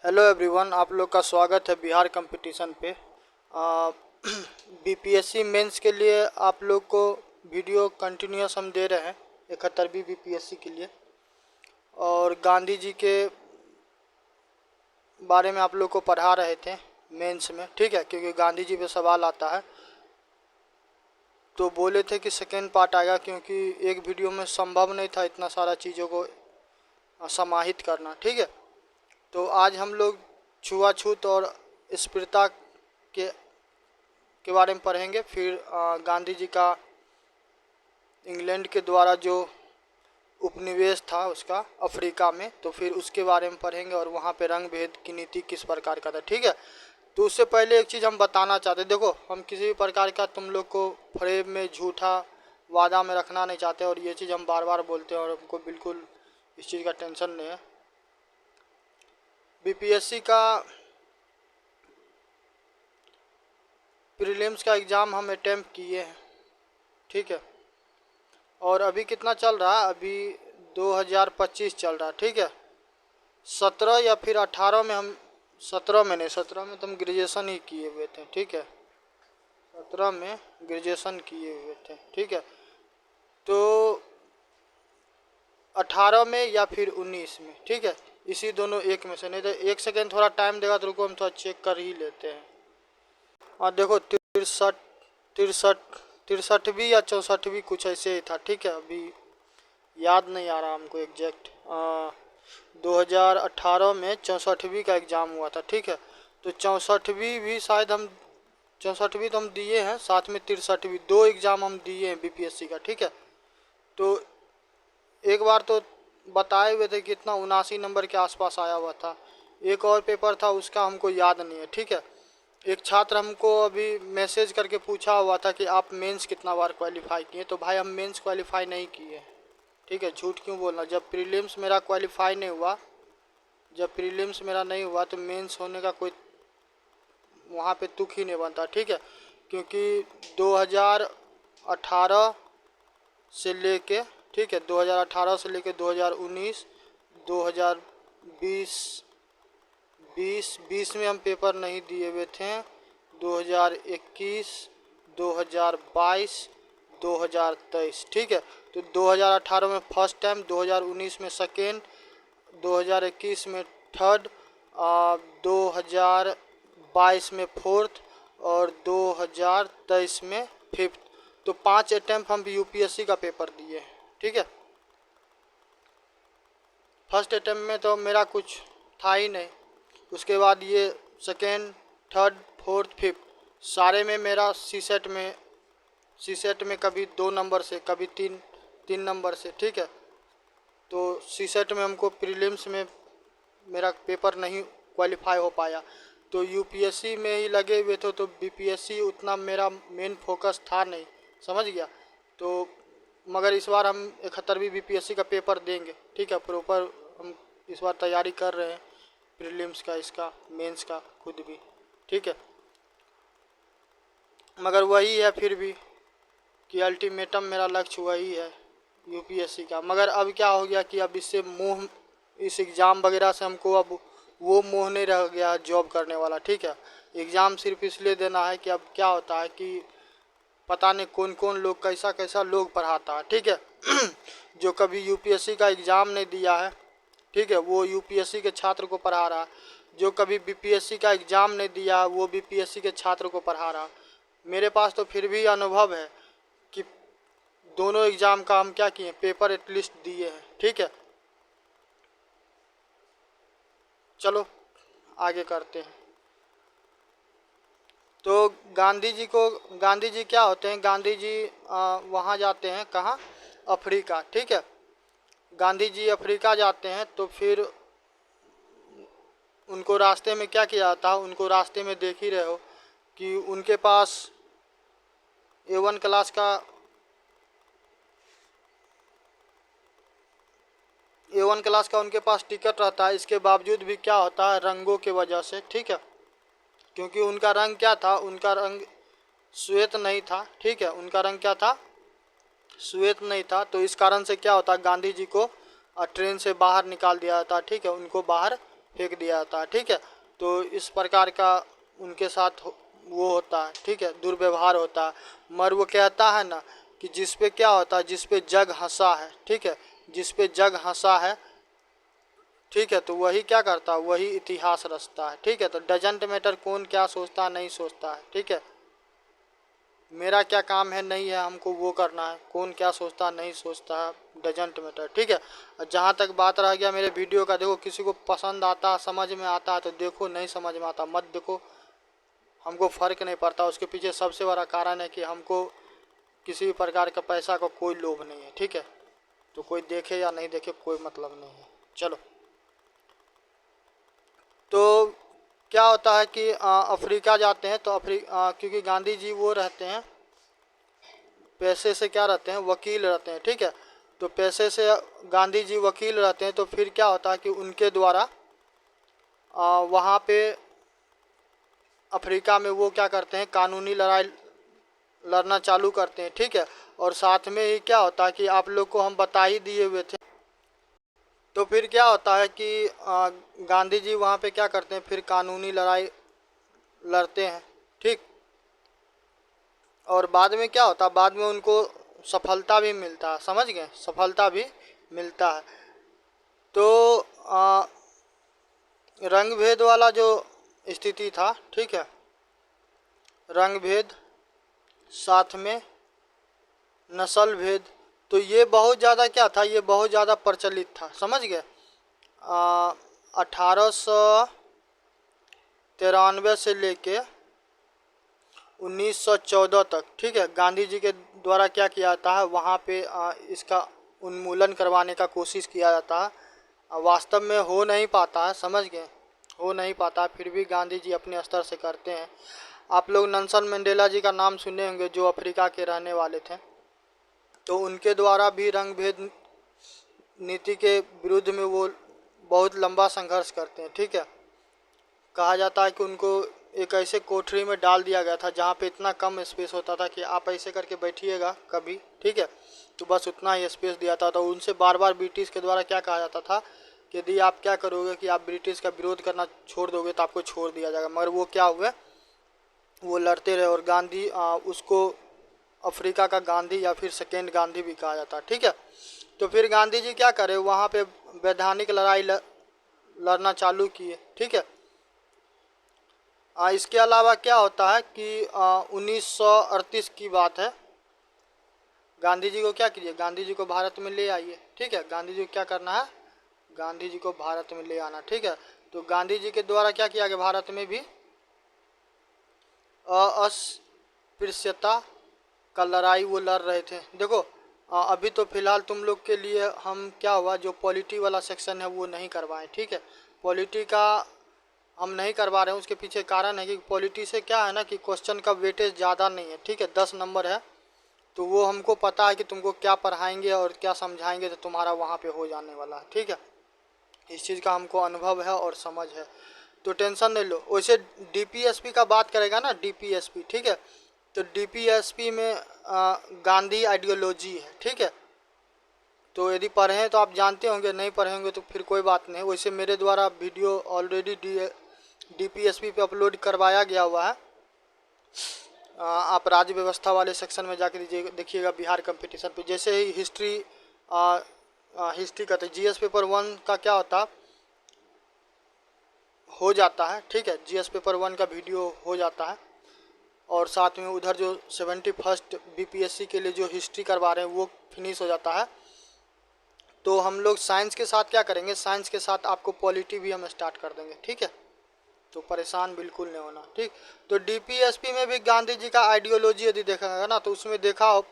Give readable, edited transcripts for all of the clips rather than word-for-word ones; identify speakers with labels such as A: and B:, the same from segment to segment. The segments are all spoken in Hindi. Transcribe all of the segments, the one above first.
A: एवरीवन। आप लोग का स्वागत है बिहार कंपटीशन पे। बीपीएससी मेंस के लिए आप लोग को वीडियो कंटिन्यूस हम दे रहे हैं 71वीं बीपीएससी के लिए, और गांधी जी के बारे में आप लोग को पढ़ा रहे थे मेंस में, ठीक है, क्योंकि गांधी जी पे सवाल आता है तो बोले थे कि सेकेंड पार्ट आएगा, क्योंकि एक वीडियो में संभव नहीं था इतना सारा चीज़ों को समाहित करना, ठीक है। तो आज हम लोग छुआछूत और स्पृहता के बारे में पढ़ेंगे। फिर गांधी जी का इंग्लैंड के द्वारा जो उपनिवेश था उसका अफ्रीका में, तो फिर उसके बारे में पढ़ेंगे और वहाँ पे रंग भेद की नीति किस प्रकार का था, ठीक है। तो उससे पहले एक चीज़ हम बताना चाहते, देखो हम किसी भी प्रकार का तुम लोग को फ्रेम में झूठा वादा में रखना नहीं चाहते, और ये चीज़ हम बार बार बोलते हैं और हमको बिल्कुल इस चीज़ का टेंशन नहीं है। बीपीएससी का प्रीलिम्स का एग्ज़ाम हम अटेम्प्ट किए हैं, ठीक है, और अभी कितना चल रहा है, अभी 2025 चल रहा है, ठीक है। 17 या फिर 18 में हम 17 में नहीं, 17 में तो हम ग्रेजुएशन ही किए हुए थे, ठीक है, 17 में ग्रेजुएशन किए हुए थे, ठीक है। तो 18 में या फिर 19 में, ठीक है, इसी दोनों एक में से। नहीं तो एक सेकेंड थोड़ा टाइम देगा तो रुको हम थोड़ा चेक कर ही लेते हैं। और देखो 63वीं या 64वीं कुछ ऐसे ही था, ठीक है, अभी याद नहीं आ रहा हमको एग्जैक्ट। 2018 में 64वीं का एग्ज़ाम हुआ था, ठीक है। तो 64वीं भी शायद हम 64वीं तो हम दिए हैं, साथ में 63वीं, दो एग्ज़ाम हम दिए हैं बीपीएससी का, ठीक है। तो एक बार तो बताए हुए थे कि इतना 79 नंबर के आसपास आया हुआ था। एक और पेपर था उसका हमको याद नहीं है, ठीक है। एक छात्र हमको अभी मैसेज करके पूछा हुआ था कि आप मेंस कितना बार क्वालिफाई किए, तो भाई हम मेंस क्वालिफाई नहीं किए, ठीक है, झूठ क्यों बोलना। जब प्रीलिम्स मेरा क्वालिफाई नहीं हुआ, जब प्रीलिम्स मेरा नहीं हुआ तो मेंस होने का कोई वहाँ पे तुक ही नहीं बनता, ठीक है। क्योंकि 2018 से लेके, ठीक है, 2018 से लेके 2019, 2020 में हम पेपर नहीं दिए हुए थे, 2021, 2022, 2023, ठीक है। तो 2018 में फर्स्ट टाइम, 2019 में सेकेंड, 2021 में थर्ड, 2022 में फोर्थ और 2023 में फिफ्थ। तो 5 अटेम्प्ट हम यूपीएससी का पेपर दिए, ठीक है। फर्स्ट अटेम्प्ट में तो मेरा कुछ था ही नहीं, उसके बाद ये सेकेंड, थर्ड, फोर्थ, फिफ्थ सारे में मेरा सीसेट में कभी 2 नंबर से, कभी 3 नंबर से, ठीक है। तो सीसेट में हमको प्रीलिम्स में मेरा पेपर नहीं क्वालिफाई हो पाया, तो यूपीएससी में ही लगे हुए थे, तो बीपीएससी उतना मेरा मेन फोकस था नहीं, समझ गया। तो मगर इस बार हम 71वीं बीपीएससी का पेपर देंगे, ठीक है, प्रॉपर हम इस बार तैयारी कर रहे हैं प्रीलिम्स का, इसका मेंस का खुद भी, ठीक है। मगर वही है फिर भी कि अल्टीमेटम मेरा लक्ष्य वही है यूपीएससी का। मगर अब क्या हो गया कि अब इससे मोह, इस एग्ज़ाम वगैरह से हमको अब वो मोह नहीं रह गया जॉब करने वाला, ठीक है। एग्ज़ाम सिर्फ इसलिए देना है कि अब क्या होता है कि पता नहीं कौन कौन लोग कैसा कैसा लोग पढ़ाता है, ठीक है। जो कभी यूपीएससी का एग्ज़ाम नहीं दिया है, ठीक है, वो यूपीएससी के छात्र को पढ़ा रहा है। जो कभी बीपीएससी का एग्ज़ाम नहीं दिया वो बीपीएससी के छात्र को पढ़ा रहा। मेरे पास तो फिर भी अनुभव है कि दोनों एग्ज़ाम का हम क्या किए, पेपर एटलीस्ट दिए हैं, ठीक है। चलो आगे करते हैं। तो गांधी जी क्या होते हैं, गांधी जी वहाँ जाते हैं, कहाँ, अफ्रीका, ठीक है। गांधी जी अफ्रीका जाते हैं तो फिर उनको रास्ते में क्या किया जाता है, उनको रास्ते में देख ही रहे हो कि उनके पास A1 क्लास का उनके पास टिकट रहता है। इसके बावजूद भी क्या होता है, रंगों के वजह से, ठीक है, क्योंकि उनका रंग क्या था, उनका रंग श्वेत नहीं था, ठीक है, उनका रंग क्या था, श्वेत नहीं था। तो इस कारण से क्या होता है, गांधी जी को ट्रेन से बाहर निकाल दिया जाता है, ठीक है, उनको बाहर फेंक दिया जाता है, ठीक है। तो इस प्रकार का उनके साथ वो होता है, ठीक है, दुर्व्यवहार होता है। मगर वो कहता है ना कि जिस पे क्या होता है, जिस पे जग हंसा है, ठीक है, जिस पे जग हंसा है, ठीक है, तो वही क्या करता है, वही इतिहास रचता है, ठीक है। तो डजेंट मैटर कौन क्या सोचता है, नहीं सोचता है, ठीक है। मेरा क्या काम है, नहीं है, हमको वो करना है, कौन क्या सोचता है नहीं सोचता है, डजेंट मैटर, ठीक है। और जहाँ तक बात रह गया मेरे वीडियो का, देखो किसी को पसंद आता समझ में आता है तो देखो, नहीं समझ में आता मत देखो, हमको फ़र्क नहीं पड़ता। उसके पीछे सबसे बड़ा कारण है कि हमको किसी भी प्रकार का पैसा का कोई लोभ नहीं है, ठीक है। तो कोई देखे या नहीं देखे कोई मतलब नहीं है। चलो, तो क्या होता है कि अफ्रीका जाते हैं तो क्योंकि गांधी जी वो रहते हैं पैसे से, क्या रहते हैं, वकील रहते हैं, ठीक है। तो पैसे से गांधी जी वकील रहते हैं, तो फिर क्या होता है कि उनके द्वारा वहाँ पे अफ्रीका में वो क्या करते हैं, कानूनी लड़ाई लड़ना चालू करते हैं, ठीक है। और साथ में ही क्या होता है कि आप लोग को हम बता ही दिए हुए थे। तो फिर क्या होता है कि गांधी जी वहाँ पे क्या करते हैं, फिर कानूनी लड़ाई लड़ते हैं, ठीक। और बाद में क्या होता है, बाद में उनको सफलता भी मिलता है, समझ गए, सफलता भी मिलता है। तो रंग भेद वाला जो स्थिति था, ठीक है, रंग भेद साथ में नस्ल भेद, तो ये बहुत ज़्यादा क्या था, ये बहुत ज़्यादा प्रचलित था, समझ गए। 1893 से लेके 1914 तक, ठीक है, गांधी जी के द्वारा क्या किया जाता है, वहाँ पे इसका उन्मूलन करवाने का कोशिश किया जाता है। वास्तव में हो नहीं पाता है, समझ गए, हो नहीं पाता, फिर भी गांधी जी अपने स्तर से करते हैं। आप लोग नेल्सन मंडेला जी का नाम सुने होंगे, जो अफ्रीका के रहने वाले थे। तो उनके द्वारा भी रंग भेद नीति के विरुद्ध में वो बहुत लंबा संघर्ष करते हैं, ठीक है। कहा जाता है कि उनको एक ऐसे कोठरी में डाल दिया गया था जहाँ पे इतना कम स्पेस होता था कि आप ऐसे करके बैठिएगा कभी, ठीक है, तो बस उतना ही स्पेस दिया था। तो उनसे बार बार ब्रिटिश के द्वारा क्या कहा जाता था कि यदि आप क्या करोगे कि आप ब्रिटिश का विरोध करना छोड़ दोगे तो आपको छोड़ दिया जाएगा। मगर वो क्या हुए, वो लड़ते रहे, और गांधी उसको अफ्रीका का गांधी या फिर सेकेंड गांधी भी कहा जाता है, ठीक है। तो फिर गांधी जी क्या करे, वहाँ पे वैधानिक लड़ाई लड़ना चालू किए, ठीक है। इसके अलावा क्या होता है कि 1938 की बात है, गांधी जी को क्या कीजिए, गांधी जी को भारत में ले आइए, ठीक है। गांधी जी को क्या करना है, गांधी जी को भारत में ले आना, ठीक है। तो गांधी जी के द्वारा क्या किया गया, भारत में भी अस्पृश्यता का लड़ाई वो लड़ रहे थे। देखो अभी तो फिलहाल तुम लोग के लिए हम क्या हुआ, जो पॉलिटी वाला सेक्शन है वो नहीं करवाएं, ठीक है। पॉलिटी का हम नहीं करवा रहे हैं, उसके पीछे कारण है कि पॉलिटी से क्या है ना कि क्वेश्चन का वेटेज ज़्यादा नहीं है, ठीक है, 10 नंबर है। तो वो हमको पता है कि तुमको क्या पढ़ाएंगे और क्या समझाएंगे तो तुम्हारा वहाँ पे हो जाने वाला है, ठीक है। इस चीज़ का हमको अनुभव है और समझ है, तो टेंशन नहीं लो। वैसे डीपीएसपी का बात करेगा ना, डीपीएसपी, ठीक है, तो डीपीएसपी में गांधी आइडियोलॉजी है, ठीक है। तो यदि पढ़े हैं तो आप जानते होंगे, नहीं पढ़े होंगे तो फिर कोई बात नहीं। वैसे मेरे द्वारा वीडियो ऑलरेडी डीपीएसपी पे अपलोड करवाया गया हुआ है। आप राज्य व्यवस्था वाले सेक्शन में जाकर देखिएगा, बिहार कंपटीशन पे। जैसे ही हिस्ट्री हिस्ट्री का जीएस पेपर 1 का क्या होता हो जाता है, ठीक है, जीएस पेपर 1 का वीडियो हो जाता है। और साथ में उधर जो 71st बीपीएससी के लिए जो हिस्ट्री करवा रहे हैं वो फिनिश हो जाता है। तो हम लोग साइंस के साथ क्या करेंगे, साइंस के साथ आपको पॉलिटी भी हम स्टार्ट कर देंगे, ठीक है। तो परेशान बिल्कुल नहीं होना, ठीक। तो डीपीएसपी में भी गांधी जी का आइडियोलॉजी यदि देखा ना, तो उसमें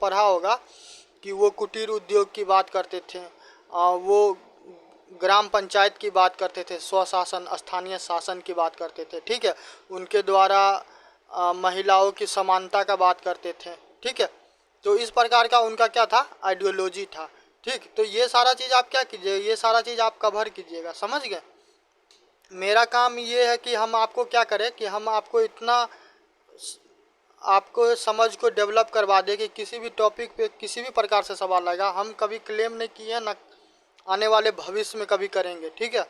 A: पढ़ा होगा कि वो कुटीर उद्योग की बात करते थे, वो ग्राम पंचायत की बात करते थे, स्वशासन स्थानीय शासन की बात करते थे, ठीक है। उनके द्वारा महिलाओं की समानता का बात करते थे, ठीक है। तो इस प्रकार का उनका क्या था, आइडियोलॉजी था, ठीक। तो ये सारा चीज़ आप क्या कीजिए, ये सारा चीज़ आप कवर कीजिएगा, समझ गए। मेरा काम ये है कि हम आपको क्या करें कि हम आपको इतना आपको समझ को डेवलप करवा दे कि किसी भी टॉपिक पे किसी भी प्रकार से सवाल आएगा, हम कभी क्लेम नहीं किए ना आने वाले भविष्य में कभी करेंगे, ठीक है।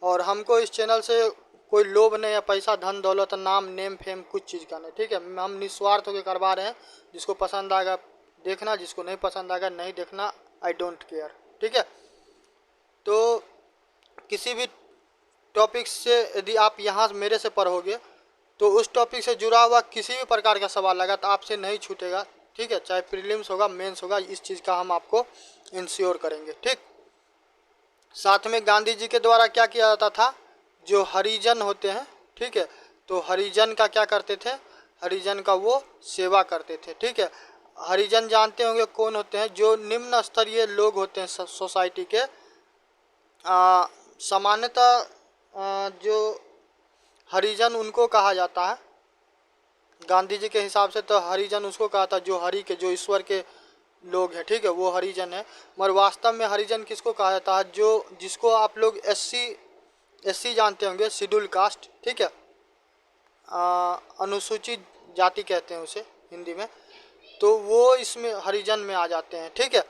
A: और हमको इस चैनल से कोई लोभ नहीं है, पैसा धन दौलत नाम नेम फेम कुछ चीज़ का नहीं, ठीक है। हम निस्वार्थ होकर करवा रहे हैं। जिसको पसंद आएगा देखना, जिसको नहीं पसंद आएगा नहीं देखना, आई डोंट केयर, ठीक है। तो किसी भी टॉपिक से यदि आप यहाँ मेरे से पढ़ोगे तो उस टॉपिक से जुड़ा हुआ किसी भी प्रकार का सवाल लगा तो आपसे नहीं छूटेगा, ठीक है। चाहे प्रीलिम्स होगा मेंस होगा, इस चीज़ का हम आपको इंश्योर करेंगे, ठीक। साथ में गांधी जी के द्वारा क्या किया जाता था, जो हरिजन होते हैं, ठीक है, तो हरिजन का क्या करते थे, हरिजन का वो सेवा करते थे, ठीक है। हरिजन जानते होंगे कौन होते हैं, जो निम्न स्तरीय लोग होते हैं सोसाइटी के। सामान्यतः जो हरिजन उनको कहा जाता है, गांधी जी के हिसाब से तो हरिजन उसको कहा था जो हरि के, जो ईश्वर के लोग हैं, ठीक है, वो हरिजन है। मगर वास्तव में हरिजन किसको कहा जाता है, जो जिसको आप लोग एससी जानते होंगे, शेड्यूल कास्ट, ठीक है, अनुसूचित जाति कहते हैं उसे हिंदी में, तो वो इसमें हरिजन में आ जाते हैं, ठीक है,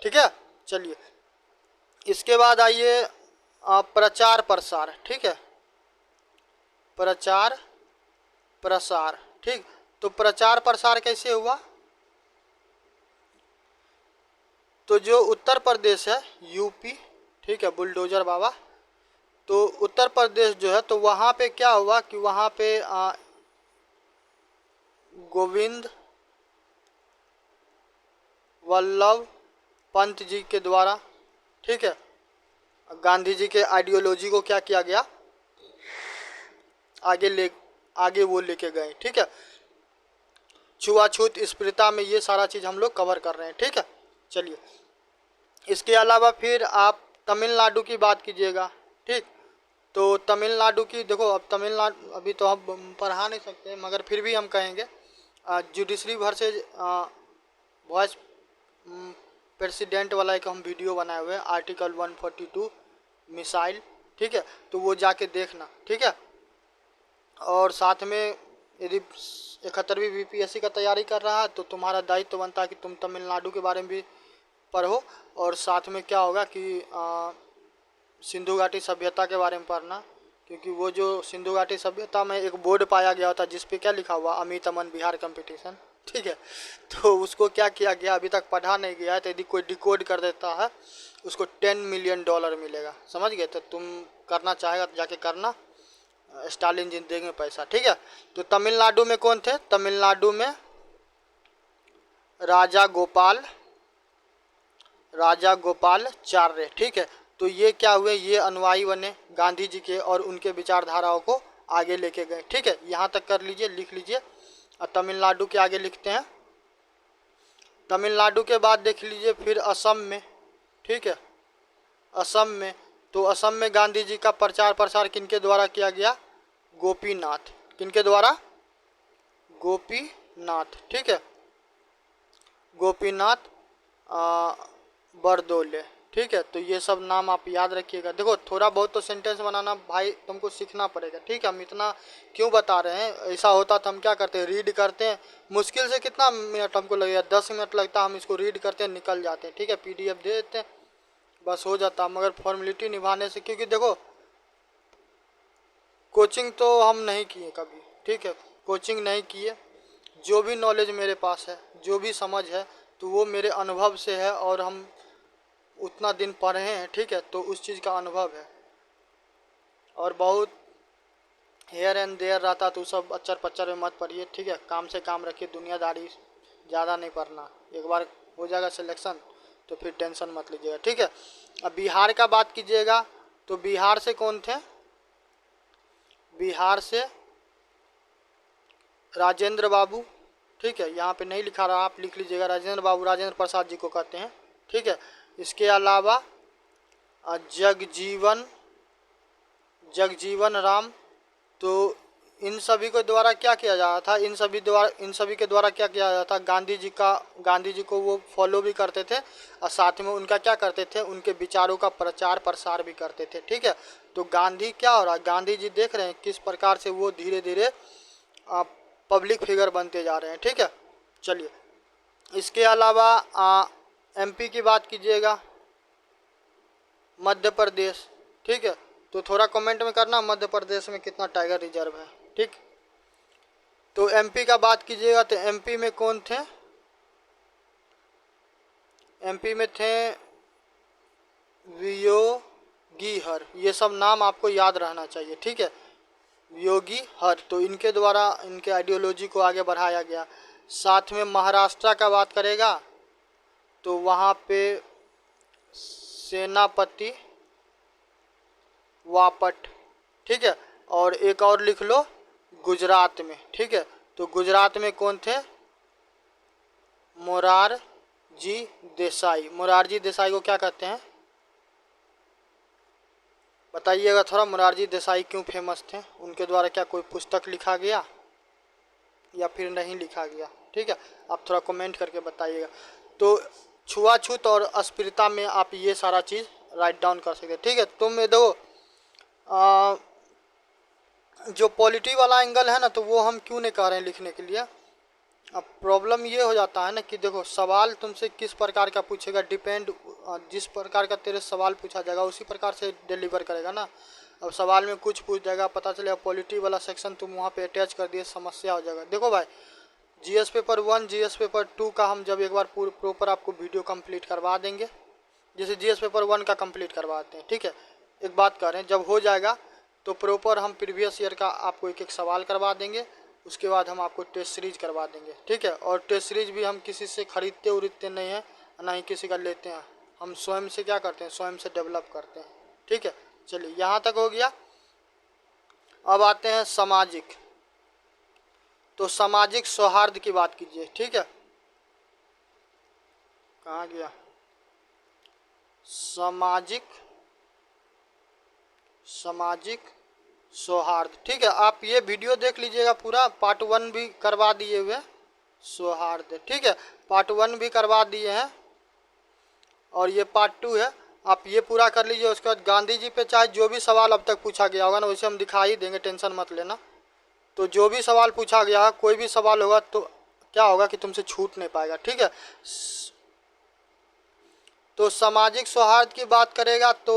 A: ठीक है। चलिए इसके बाद आइए प्रचार प्रसार, ठीक है, प्रचार प्रसार, ठीक। तो प्रचार प्रसार कैसे हुआ, तो जो उत्तर प्रदेश है, यूपी, ठीक है, बुलडोजर बाबा, तो उत्तर प्रदेश जो है, तो वहाँ पे क्या हुआ कि वहाँ पे गोविंद वल्लभ पंत जी के द्वारा, ठीक है, गांधी जी के आइडियोलॉजी को क्या किया गया, आगे वो लेके गए, ठीक है। छुआछूत स्पृहता में ये सारा चीज़ हम लोग कवर कर रहे हैं, ठीक है। चलिए इसके अलावा फिर आप तमिलनाडु की बात कीजिएगा, ठीक। तो तमिलनाडु की देखो, अब तमिलनाडु अभी तो हम पढ़ा नहीं सकते मगर फिर भी हम कहेंगे जुडिशरी वर्सेज वॉइस प्रेसिडेंट वाला एक हम वीडियो बनाए हुए हैं, आर्टिकल 142 मिसाइल, ठीक है, तो वो जाके देखना, ठीक है। और साथ में यदि 71वीं बीपीएससी का तैयारी कर रहा है तो तुम्हारा दायित्व तो बनता है कि तुम तमिलनाडु के बारे में भी पढ़ो, और साथ में क्या होगा कि सिंधु घाटी सभ्यता के बारे में पढ़ना, क्योंकि वो जो सिंधु घाटी सभ्यता में एक बोर्ड पाया गया था जिस पे क्या लिखा हुआ, अमित अमन बिहार कंपटीशन, ठीक है, तो उसको क्या किया गया अभी तक पढ़ा नहीं गया है, तो यदि कोई डिकोड कर देता है उसको $10 मिलियन मिलेगा, समझ गए। तो तुम करना चाहेगा तो जाके करना, स्टालिन जी देंगे पैसा, ठीक है। तो तमिलनाडु में कौन थे, तमिलनाडु में राजा गोपालाचार्य, ठीक है। तो ये क्या हुए, ये अनुयायी बने गांधी जी के और उनके विचारधाराओं को आगे लेके गए, ठीक है। यहाँ तक कर लीजिए, लिख लीजिए। और तमिलनाडु के आगे लिखते हैं, तमिलनाडु के बाद देख लीजिए फिर असम में, ठीक है, असम में, तो असम में गांधी जी का प्रचार प्रसार किनके द्वारा किया गया, गोपीनाथ, किनके द्वारा, गोपीनाथ, ठीक है, गोपीनाथ बरदोले, ठीक है। तो ये सब नाम आप याद रखिएगा। देखो थोड़ा बहुत तो सेंटेंस बनाना भाई तुमको सीखना पड़ेगा, ठीक है। हम इतना क्यों बता रहे हैं, ऐसा होता तो हम क्या करते हैं, रीड करते हैं, मुश्किल से कितना मिनट हमको लगेगा, 10 मिनट लगता है, हम इसको रीड करते हैं निकल जाते हैं, ठीक है, PDF दे देते हैं बस हो जाता। मगर फॉर्मेलिटी निभाने से, क्योंकि देखो कोचिंग तो हम नहीं किए कभी, ठीक है, कोचिंग नहीं किए, जो भी नॉलेज मेरे पास है, जो भी समझ है, तो वो मेरे अनुभव से है, और हम उतना दिन पढ़े हैं, ठीक है, तो उस चीज़ का अनुभव है। और बहुत हेयर एंड देयर रहता तो सब अच्चर पच्चर में मत पढ़िए, ठीक है, काम से काम रखिए, दुनियादारी ज़्यादा नहीं पढ़ना, एक बार हो जाएगा सिलेक्शन तो फिर टेंशन मत लीजिएगा, ठीक है। अब बिहार का बात कीजिएगा, तो बिहार से कौन थे, बिहार से राजेंद्र बाबू, ठीक है, यहाँ पे नहीं लिखा रहा, आप लिख लीजिएगा, राजेंद्र बाबू राजेंद्र प्रसाद जी को कहते हैं, ठीक है। इसके अलावा जगजीवन राम, तो इन सभी के द्वारा क्या किया जा रहा था, इन सभी के द्वारा क्या किया जाता था, गांधी जी को वो फॉलो भी करते थे, और साथ में उनका क्या करते थे, उनके विचारों का प्रचार प्रसार भी करते थे, ठीक है। तो गांधी क्या हो रहा है, गांधी जी देख रहे हैं किस प्रकार से वो धीरे धीरे पब्लिक फिगर बनते जा रहे हैं, ठीक है। चलिए इसके अलावा MP की बात कीजिएगा, मध्य प्रदेश। ठीक है, तो थोड़ा कमेंट में करना मध्य प्रदेश में कितना टाइगर रिजर्व है। ठीक, तो एमपी का बात कीजिएगा तो एमपी में कौन थे? एमपी में थे योगी हर, ये सब नाम आपको याद रहना चाहिए। ठीक है, योगी हर, तो इनके द्वारा इनके आइडियोलॉजी को आगे बढ़ाया गया। साथ में महाराष्ट्र का बात करेगा तो वहाँ पे सेनापति वापट। ठीक है, और एक और लिख लो गुजरात में। ठीक है, तो गुजरात में कौन थे? मोरारजी देसाई। मोरारजी देसाई को क्या कहते हैं बताइएगा थोड़ा। मोरारजी देसाई क्यों फेमस थे? उनके द्वारा क्या कोई पुस्तक लिखा गया या फिर नहीं लिखा गया? ठीक है, आप थोड़ा कमेंट करके बताइएगा। तो छुआछूत और अस्पृश्यता में आप ये सारा चीज़ राइट डाउन कर सकते हैं। ठीक है, तुम ये दो जो पॉलिटी वाला एंगल है ना, तो वो हम क्यों नहीं कह रहे हैं लिखने के लिए। अब प्रॉब्लम ये हो जाता है ना कि देखो, सवाल तुमसे किस प्रकार का पूछेगा, डिपेंड, जिस प्रकार का तेरे सवाल पूछा जाएगा उसी प्रकार से डिलीवर करेगा ना। अब सवाल में कुछ पूछ जाएगा, पता चलेगा पॉलिटी वाला सेक्शन तुम वहाँ पे अटैच कर दिए, समस्या हो जाएगा। देखो भाई, जीएस पेपर 1 जीएस पेपर 2 का हम जब एक बार प्रॉपर आपको वीडियो कंप्लीट करवा देंगे, जैसे जीएस पेपर 1 का कंप्लीट करवाते हैं। ठीक है, एक बात कर रहे हैं, जब हो जाएगा तो प्रॉपर हम प्रीवियस ईयर का आपको एक एक सवाल करवा देंगे। उसके बाद हम आपको टेस्ट सीरीज करवा देंगे। ठीक है, और टेस्ट सीरीज भी हम किसी से खरीदते उरीदते नहीं हैं, ना ही किसी का लेते हैं। हम स्वयं से क्या करते हैं, स्वयं से डेवलप करते हैं। ठीक है, चलिए यहाँ तक हो गया। अब आते हैं सामाजिक। तो सामाजिक सौहार्द की बात कीजिए। ठीक है, कहाँ गया? सामाजिक सौहार्द। ठीक है, आप ये वीडियो देख लीजिएगा पूरा, पार्ट 1 भी करवा दिए हुए सौहार्द। ठीक है, पार्ट 1 भी करवा दिए हैं और ये पार्ट 2 है, आप ये पूरा कर लीजिए। उसके बाद गांधी जी पे चाहे जो भी सवाल अब तक पूछा गया होगा ना, वैसे हम दिखा ही देंगे, टेंशन मत लेना। तो जो भी सवाल पूछा गया, कोई भी सवाल होगा तो क्या होगा कि तुमसे छूट नहीं पाएगा। ठीक है, तो सामाजिक सौहार्द की बात करेगा तो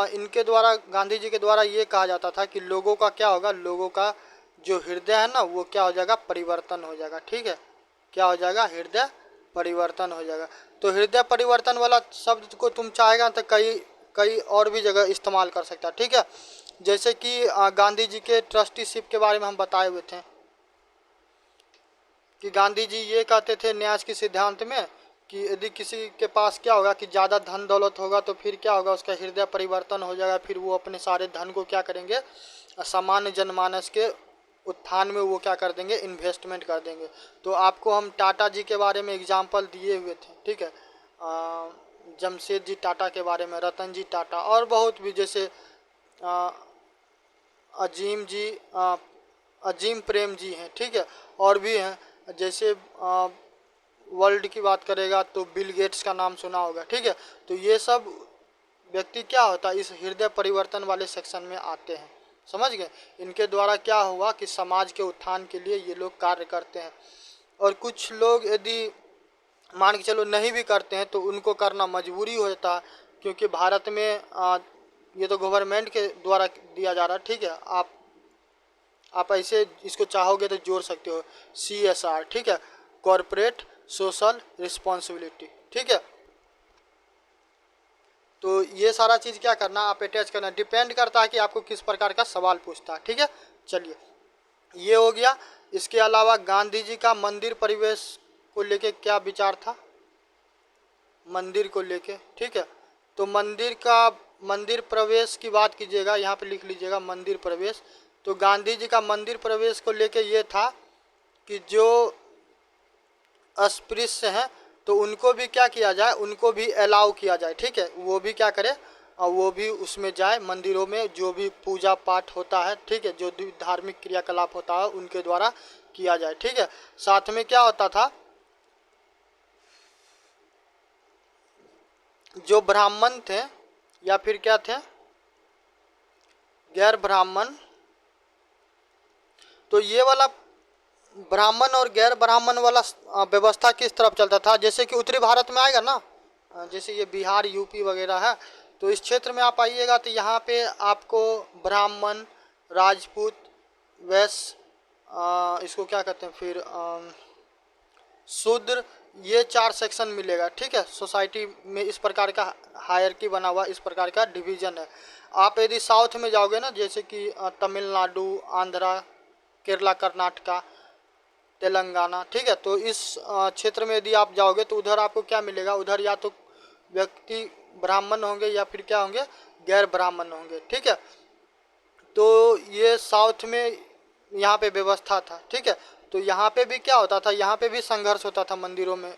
A: इनके द्वारा, गांधी जी के द्वारा ये कहा जाता था कि लोगों का क्या होगा, लोगों का जो हृदय है ना, वो क्या हो जाएगा, परिवर्तन हो जाएगा। ठीक है, क्या हो जाएगा, हृदय परिवर्तन हो जाएगा। तो हृदय परिवर्तन वाला शब्द को तुम चाहेगा तो कई और भी जगह इस्तेमाल कर सकता है। ठीक है, जैसे कि गांधी जी के ट्रस्टीशिप के बारे में हम बताए हुए थे कि गांधी जी ये कहते थे न्यास के सिद्धांत में कि यदि किसी के पास क्या होगा कि ज़्यादा धन दौलत होगा तो फिर क्या होगा, उसका हृदय परिवर्तन हो जाएगा। फिर वो अपने सारे धन को क्या करेंगे, सामान्य जनमानस के उत्थान में वो क्या कर देंगे, इन्वेस्टमेंट कर देंगे। तो आपको हम टाटा जी के बारे में एग्जाम्पल दिए हुए थे। ठीक है, जमशेद जी टाटा के बारे में, रतन जी टाटा, और बहुत भी, जैसे अजीम प्रेम जी हैं। ठीक है, और भी हैं, जैसे वर्ल्ड की बात करेगा तो बिल गेट्स का नाम सुना होगा। ठीक है, तो ये सब व्यक्ति क्या होता है, इस हृदय परिवर्तन वाले सेक्शन में आते हैं। समझ गए? इनके द्वारा क्या हुआ कि समाज के उत्थान के लिए ये लोग कार्य करते हैं। और कुछ लोग यदि मान के चलो नहीं भी करते हैं तो उनको करना मजबूरी हो जाता है, क्योंकि भारत में ये तो गवर्नमेंट के द्वारा दिया जा रहा है। ठीक है, आप ऐसे इसको चाहोगे तो जोड़ सकते हो, CSR। ठीक है, कॉरपोरेट सोशल रिस्पॉन्सिबिलिटी। ठीक है, तो ये सारा चीज़ क्या करना, आप अटैच करना, डिपेंड करता है कि आपको किस प्रकार का सवाल पूछता है। ठीक है, चलिए ये हो गया। इसके अलावा गांधी जी का मंदिर परिवेश को लेके क्या विचार था, मंदिर को लेके। ठीक है, तो मंदिर प्रवेश की बात कीजिएगा, यहाँ पे लिख लीजिएगा मंदिर प्रवेश। तो गांधी जी का मंदिर प्रवेश को लेके ये था कि जो अस्पृश्य हैं तो उनको भी क्या किया जाए, उनको भी अलाउ किया जाए। ठीक है, वो भी क्या करे, और वो भी उसमें जाए, मंदिरों में जो भी पूजा पाठ होता है, ठीक है, जो भी धार्मिक क्रियाकलाप होता है उनके द्वारा किया जाए। ठीक है, साथ में क्या होता था, जो ब्राह्मण थे या फिर क्या थे, गैर ब्राह्मण, तो ये वाला ब्राह्मण और गैर ब्राह्मण वाला व्यवस्था किस तरफ चलता था, जैसे कि उत्तरी भारत में आएगा ना, जैसे ये बिहार यूपी वगैरह है, तो इस क्षेत्र में आप आइएगा तो यहाँ पे आपको ब्राह्मण, राजपूत, वैश्य, इसको क्या कहते हैं फिर शूद्र, ये 4 सेक्शन मिलेगा। ठीक है, सोसाइटी में इस प्रकार का हायरकी बना हुआ, इस प्रकार का डिवीजन है। आप यदि साउथ में जाओगे ना, जैसे कि तमिलनाडु, आंध्रा, केरला, कर्नाटका, तेलंगाना, ठीक है, तो इस क्षेत्र में यदि आप जाओगे तो उधर आपको क्या मिलेगा, उधर या तो व्यक्ति ब्राह्मण होंगे या फिर क्या होंगे, गैर ब्राह्मण होंगे। ठीक है, तो ये साउथ में यहाँ पे व्यवस्था था। ठीक है, तो यहाँ पे भी क्या होता था, यहाँ पे भी संघर्ष होता था मंदिरों में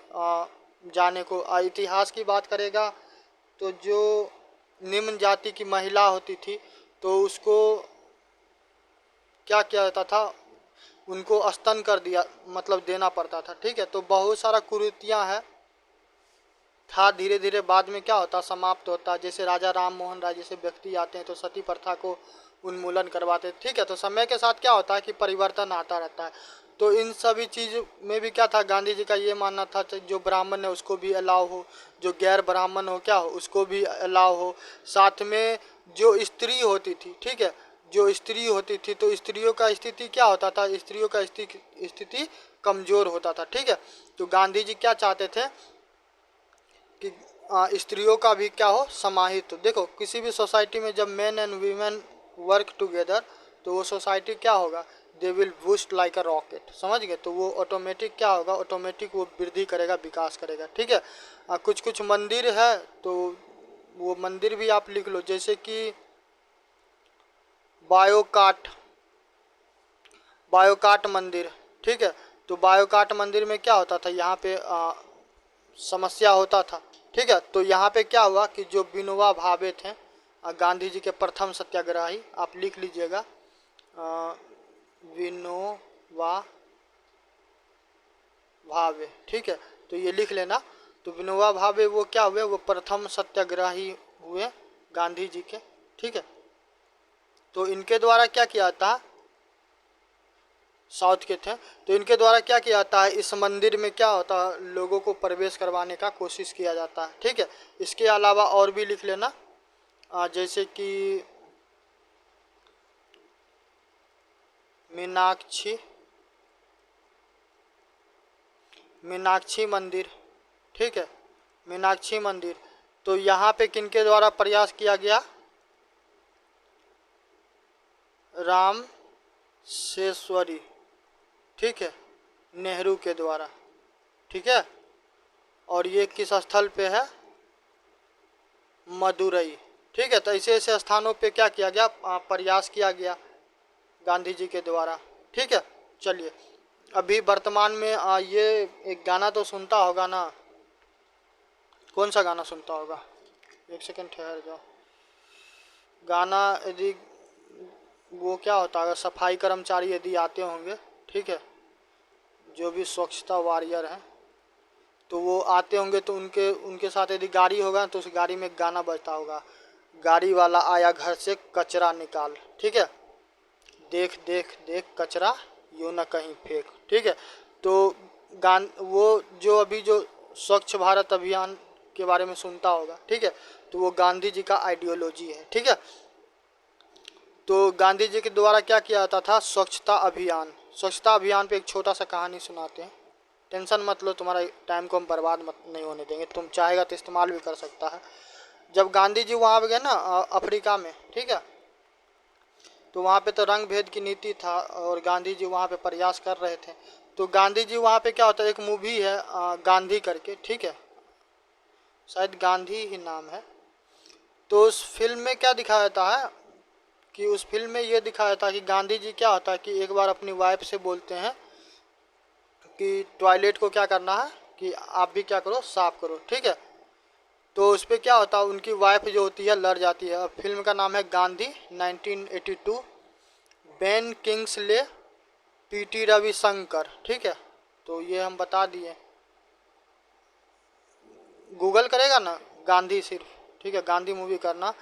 A: जाने को। इतिहास की बात करेगा तो जो निम्न जाति की महिला होती थी तो उसको क्या किया जाता था, उनको स्तन कर दिया, मतलब देना पड़ता था। ठीक है, तो बहुत सारा कुरीतियाँ है था, धीरे धीरे बाद में क्या होता, समाप्त होता। जैसे राजा राम मोहन राय जैसे व्यक्ति आते हैं तो सती प्रथा को उन्मूलन करवाते। ठीक है, तो समय के साथ क्या होता है कि परिवर्तन आता रहता है। तो इन सभी चीज़ में भी क्या था, गांधी जी का ये मानना था जो ब्राह्मण है उसको भी अलाउ हो, जो गैर ब्राह्मण हो क्या हो उसको भी अलाउ हो, साथ में जो स्त्री होती थी, ठीक है, जो स्त्री होती थी तो स्त्रियों का स्थिति क्या होता था, स्त्रियों का स्थिति कमज़ोर होता था। ठीक है, तो गांधी जी क्या चाहते थे कि स्त्रियों का भी क्या हो, समाहित। तो देखो किसी भी सोसाइटी में जब main and women work together तो वो सोसाइटी क्या होगा, they will boost like a rocket, समझ गए। तो वो ऑटोमेटिक क्या होगा, ऑटोमेटिक वो वृद्धि करेगा, विकास करेगा। ठीक है, कुछ कुछ मंदिर है तो वो मंदिर भी आप लिख लो, जैसे कि बायोकाट मंदिर। ठीक है, तो बायोकाट मंदिर में क्या होता था, यहाँ पे समस्या होता था। ठीक है, तो यहाँ पे क्या हुआ कि जो विनोबा भावे थे, गांधी जी के प्रथम सत्याग्रही, आप लिख लीजिएगा विनोबा भावे। ठीक है, तो ये लिख लेना। तो विनोबा भावे वो क्या हुए, वो प्रथम सत्याग्रही हुए गांधी जी के। ठीक है, तो इनके द्वारा क्या किया था, साउथ के थे, तो इनके द्वारा क्या किया जाता है, इस मंदिर में क्या होता है, लोगों को प्रवेश करवाने का कोशिश किया जाता है। ठीक है, इसके अलावा और भी लिख लेना, जैसे कि मीनाक्षी मंदिर। ठीक है, मीनाक्षी मंदिर, तो यहाँ पे किनके द्वारा प्रयास किया गया, राम सेश्वरी, ठीक है, नेहरू के द्वारा। ठीक है, और ये किस स्थल पे है, मदुरई। ठीक है, तो ऐसे ऐसे स्थानों पे क्या किया गया, प्रयास किया गया गांधी जी के द्वारा। ठीक है, चलिए अभी वर्तमान में ये एक गाना तो सुनता होगा ना, कौन सा गाना सुनता होगा, एक सेकंड ठहर जाओ। गाना यदि वो क्या होता है, सफाई कर्मचारी यदि आते होंगे, ठीक है, जो भी स्वच्छता वॉरियर हैं तो वो आते होंगे तो उनके साथ यदि गाड़ी होगा तो उस गाड़ी में गाना बजता होगा, गाड़ी वाला आया घर से कचरा निकाल। ठीक है, देख देख देख कचरा यूं न कहीं फेंक। ठीक है, तो वो जो अभी जो स्वच्छ भारत अभियान के बारे में सुनता होगा, ठीक है, तो वो गांधी जी का आइडियोलॉजी है। ठीक है, तो गांधी जी के द्वारा क्या किया जाता था, स्वच्छता अभियान। स्वच्छता अभियान पे एक छोटा सा कहानी सुनाते हैं, टेंशन मत लो, तुम्हारा टाइम को हम बर्बाद मत नहीं होने देंगे, तुम चाहेगा तो इस्तेमाल भी कर सकता है। जब गांधी जी वहाँ पे गए ना अफ्रीका में, ठीक है, तो वहाँ पे तो रंग भेद की नीति था और गांधी जी वहाँ पे प्रयास कर रहे थे। तो गांधी जी वहाँ पे क्या होता है, एक मूवी है गांधी करके, ठीक है, शायद गांधी ही नाम है। तो उस फिल्म में क्या दिखाया जाता है कि उस फिल्म में ये दिखाया जाता है कि गांधी जी क्या होता है कि एक बार अपनी वाइफ से बोलते हैं कि टॉयलेट को क्या करना है कि आप भी क्या करो, साफ करो। ठीक है, तो उस पर क्या होता है, उनकी वाइफ जो होती है लड़ जाती है। अब फिल्म का नाम है Gandhi 1982, Ben Kingsley, PT Ravishankar. ठीक है, तो ये हम बता दिए, गूगल करेगा ना गांधी सिर्फ, ठीक है, गांधी मूवी करना,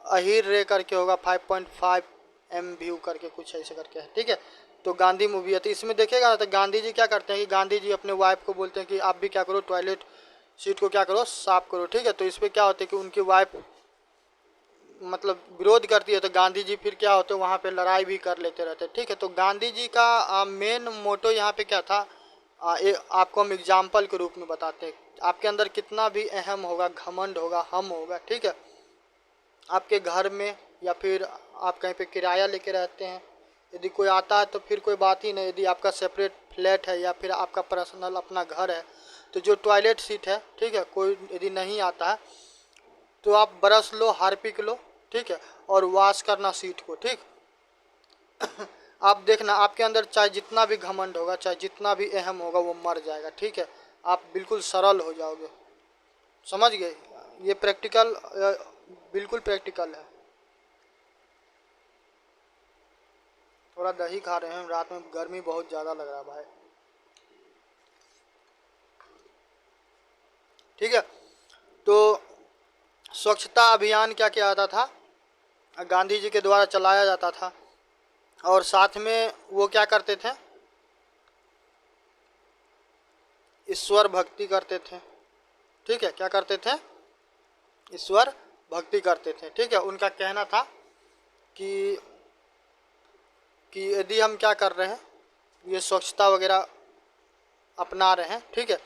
A: अहिर रे करके होगा, 5.5 M व्यू करके कुछ ऐसे करके है। ठीक है, तो गांधी मूवी है, तो इसमें देखेगा ना तो गांधी जी क्या करते हैं कि गांधी जी अपने वाइफ को बोलते हैं कि आप भी क्या करो, टॉयलेट सीट को क्या करो, साफ करो। ठीक है, तो इस पर क्या होता है कि उनकी वाइफ मतलब विरोध करती है तो गांधी जी फिर क्या होते वहाँ पे लड़ाई भी कर लेते रहते। ठीक है, तो गांधी जी का मेन मोटो यहाँ पे क्या था, आपको हम एग्जाम्पल के रूप में बताते हैं। आपके अंदर कितना भी अहम होगा, घमंड होगा, हम होगा, ठीक है, आपके घर में या फिर आप कहीं पे किराया लेके रहते हैं, यदि कोई आता है तो फिर कोई बात ही नहीं। यदि आपका सेपरेट फ्लैट है या फिर आपका पर्सनल अपना घर है, तो जो टॉयलेट सीट है, ठीक है, कोई यदि नहीं आता है तो आप ब्रश लो, हार्पिक लो, ठीक है, और वॉश करना सीट को, ठीक। आप देखना आपके अंदर चाहे जितना भी घमंड होगा, चाहे जितना भी अहम होगा, वो मर जाएगा। ठीक है, आप बिल्कुल सरल हो जाओगे। समझ गए? ये प्रैक्टिकल, बिल्कुल प्रैक्टिकल है। थोड़ा दही खा रहे हैं, रात में गर्मी बहुत ज़्यादा लग रहा है भाई। ठीक है, तो स्वच्छता अभियान क्या किया जाता था, गांधी जी के द्वारा चलाया जाता था, और साथ में वो क्या करते थे, ईश्वर भक्ति करते थे। ठीक है, क्या करते थे, ईश्वर भक्ति करते थे। ठीक है, उनका कहना था कि यदि हम क्या कर रहे हैं, ये स्वच्छता वगैरह अपना रहे हैं, ठीक है,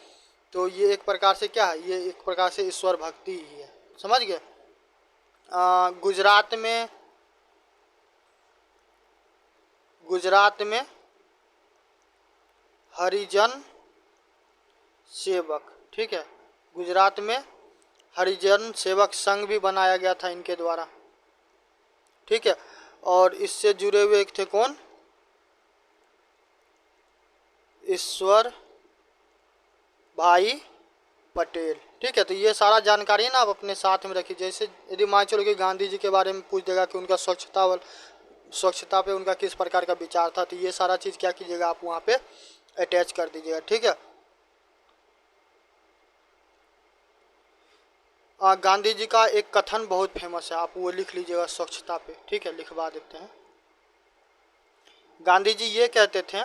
A: तो ये एक प्रकार से क्या है, ये एक प्रकार से ईश्वर भक्ति ही है। समझ गए? गुजरात में हरिजन सेवक, ठीक है, गुजरात में हरिजन सेवक संघ भी बनाया गया था इनके द्वारा। ठीक है, और इससे जुड़े हुए एक थे कौन, ईश्वर भाई पटेल। ठीक है, तो ये सारा जानकारी ना आप अपने साथ में रखिए। जैसे यदि मान चलो कि गांधी जी के बारे में पूछ देगा कि उनका स्वच्छता पे उनका किस प्रकार का विचार था, तो ये सारा चीज़ क्या कीजिएगा, आप वहाँ पे अटैच कर दीजिएगा। ठीक है, गांधी जी का एक कथन बहुत फेमस है, आप वो लिख लीजिएगा स्वच्छता पे। ठीक है, लिखवा देते हैं। गांधी जी ये कहते थे,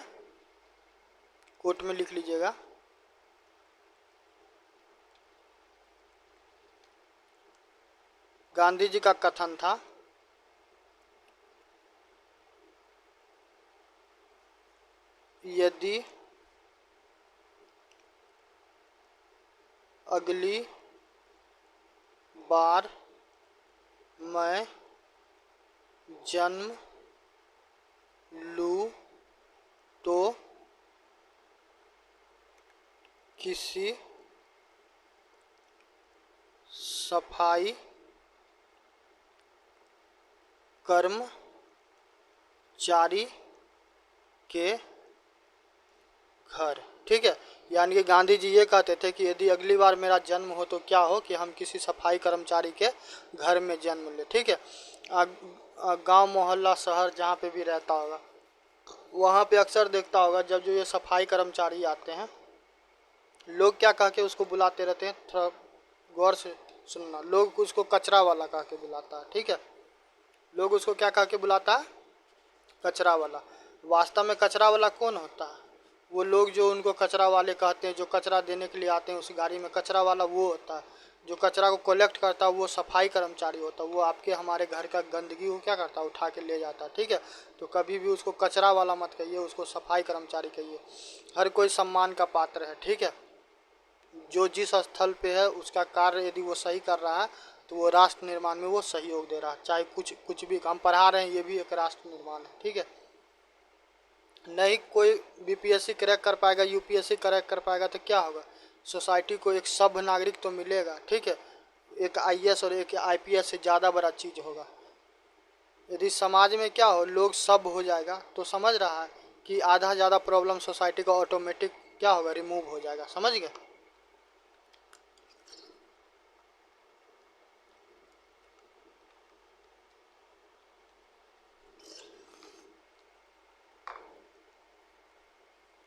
A: कोट में लिख लीजिएगा, गांधी जी का कथन था, यदि अगली बार मैं जन्म लूँ तो किसी सफाई कर्मचारी के घर। ठीक है, यानी कि गांधी जी ये कहते थे कि यदि अगली बार मेरा जन्म हो तो क्या हो कि हम किसी सफाई कर्मचारी के घर में जन्म ले। ठीक है, गांव मोहल्ला शहर जहाँ पे भी रहता होगा, वहाँ पे अक्सर देखता होगा जब जो ये सफाई कर्मचारी आते हैं, लोग क्या कह के उसको बुलाते रहते हैं, थोड़ा गौर से सुनना, लोग उसको कचरा वाला कह के बुलाता है। ठीक है, लोग उसको क्या कह के बुलाता है, कचरा वाला। वास्तव में कचरा वाला कौन होता है, वो लोग जो उनको कचरा वाले कहते हैं, जो कचरा देने के लिए आते हैं उस गाड़ी में, कचरा वाला वो होता है। जो कचरा को कलेक्ट करता है वो सफाई कर्मचारी होता है, वो आपके हमारे घर का गंदगी को क्या करता है, उठा के ले जाता है। ठीक है, तो कभी भी उसको कचरा वाला मत कहिए, उसको सफाई कर्मचारी कहिए। हर कोई सम्मान का पात्र है। ठीक है, जो जिस स्थल पे है उसका कार्य यदि वो सही कर रहा है तो वो राष्ट्र निर्माण में वो सहयोग दे रहा है, चाहे कुछ भी हम पढ़ा रहे हैं, ये भी एक राष्ट्र निर्माण है। ठीक है, नहीं कोई बीपीएससी क्रैक कर पाएगा, यूपीएससी क्रैक कर पाएगा तो क्या होगा, सोसाइटी को एक सभ्य नागरिक तो मिलेगा। ठीक है, एक आईएएस और एक आईपीएस से ज़्यादा बड़ा चीज़ होगा। यदि समाज में क्या हो, लोग सभ्य हो जाएगा तो समझ रहा है कि आधा ज़्यादा प्रॉब्लम सोसाइटी का ऑटोमेटिक क्या होगा, रिमूव हो जाएगा। समझ गए?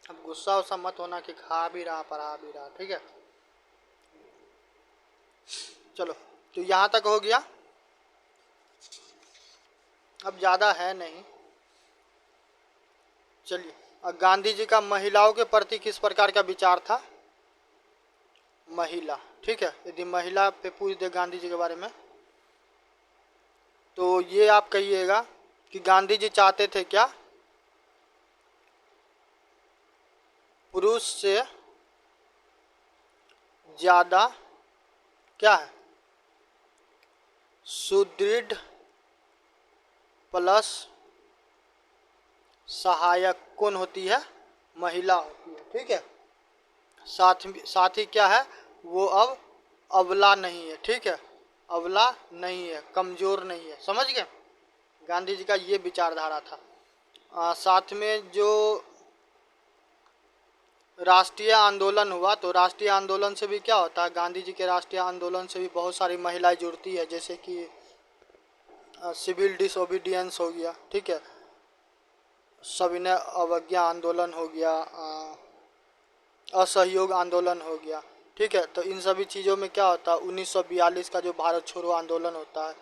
A: अब गुस्सा उस्सा मत होना कि खा भी रहा पढ़ा भी रहा। ठीक है, चलो, तो यहाँ तक हो गया, अब ज़्यादा है नहीं। चलिए, अब गांधी जी का महिलाओं के प्रति किस प्रकार का विचार था, महिला। ठीक है, यदि महिला पे पूछ दे गांधी जी के बारे में, तो ये आप कहिएगा कि गांधी जी चाहते थे क्या, पुरुष से ज़्यादा क्या है, सुदृढ़ प्लस सहायक कौन होती है, महिला होती है। ठीक है, साथ ही क्या है, वो अब अबला नहीं है। ठीक है, अबला नहीं है, कमज़ोर नहीं है। समझ गए, गांधी जी का ये विचारधारा था। साथ में जो राष्ट्रीय आंदोलन हुआ, तो राष्ट्रीय आंदोलन से भी क्या होता है, गांधी जी के राष्ट्रीय आंदोलन से भी बहुत सारी महिलाएं जुड़ती है, जैसे कि सिविल डिसोबीडियंस हो गया। ठीक है, सविनय अवज्ञा आंदोलन हो गया, असहयोग आंदोलन हो गया। ठीक है, तो इन सभी चीज़ों में क्या होता है, 1942 का जो भारत छोड़ो आंदोलन होता है,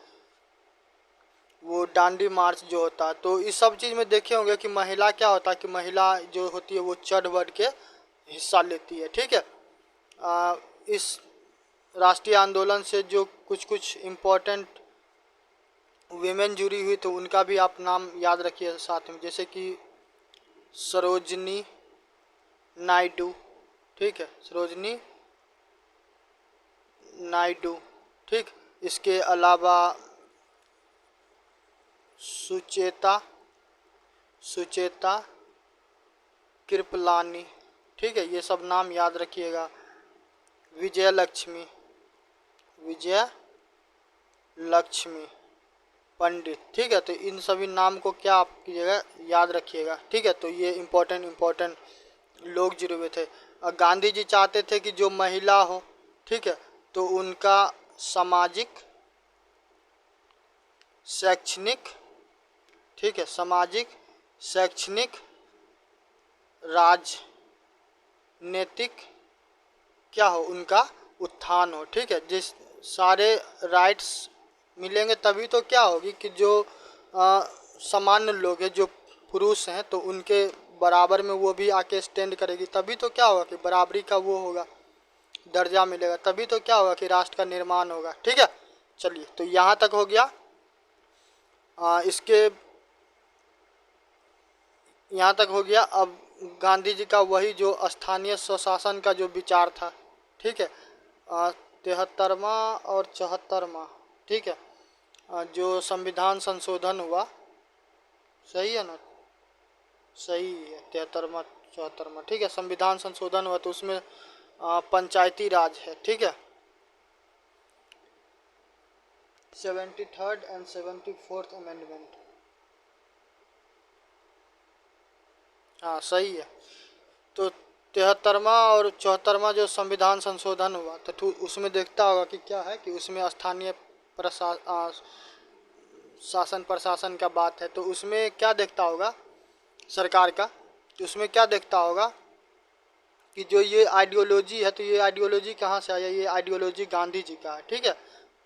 A: वो डांडी मार्च जो होता है, तो इस सब चीज़ में देखे होंगे कि महिला क्या होता है, कि महिला जो होती है वो चढ़ बढ़ के हिस्सा लेती है। ठीक है, इस राष्ट्रीय आंदोलन से जो कुछ इम्पोर्टेंट वीमेन जुड़ी हुई, तो उनका भी आप नाम याद रखिए साथ में, जैसे कि सरोजनी नायडू। ठीक है, सरोजनी नायडू। ठीक, इसके अलावा सुचेता कृपलानी। ठीक है, ये सब नाम याद रखिएगा। विजय लक्ष्मी पंडित। ठीक है, तो इन सभी नाम को क्या आप कीजिएगा, याद रखिएगा। ठीक है, तो ये इम्पोर्टेंट लोग जुड़े हुए थे। और गांधी जी चाहते थे कि जो महिला हो, ठीक है, तो उनका सामाजिक शैक्षणिक, ठीक है, सामाजिक शैक्षणिक राजनीतिक क्या हो, उनका उत्थान हो। ठीक है, जिस सारे राइट्स मिलेंगे तभी तो क्या होगी कि जो सामान्य लोग हैं, जो पुरुष हैं, तो उनके बराबर में वो भी आके स्टैंड करेगी, तभी तो क्या होगा कि बराबरी का वो होगा, दर्जा मिलेगा, तभी तो क्या होगा कि राष्ट्र का निर्माण होगा। ठीक है, चलिए, तो यहाँ तक हो गया। इसके यहाँ तक हो गया। अब गांधी जी का वही जो स्थानीय स्वशासन का जो विचार था, ठीक है, 73वां और 74वां, ठीक है, जो संविधान संशोधन हुआ, सही है ना, सही है, 73वां 74वां, ठीक है, संविधान संशोधन हुआ, तो उसमें पंचायती राज है। ठीक है, 73rd एंड 74th अमेंडमेंट, हाँ सही है। तो 73वां और 74वां जो संविधान संशोधन हुआ, तो उसमें देखता होगा कि क्या है, कि उसमें स्थानीय शासन प्रशासन का बात है, तो उसमें क्या देखता होगा सरकार का, तो उसमें क्या देखता होगा कि जो ये आइडियोलॉजी है, तो ये आइडियोलॉजी कहाँ से आया, ये आइडियोलॉजी गांधी जी का है। ठीक है,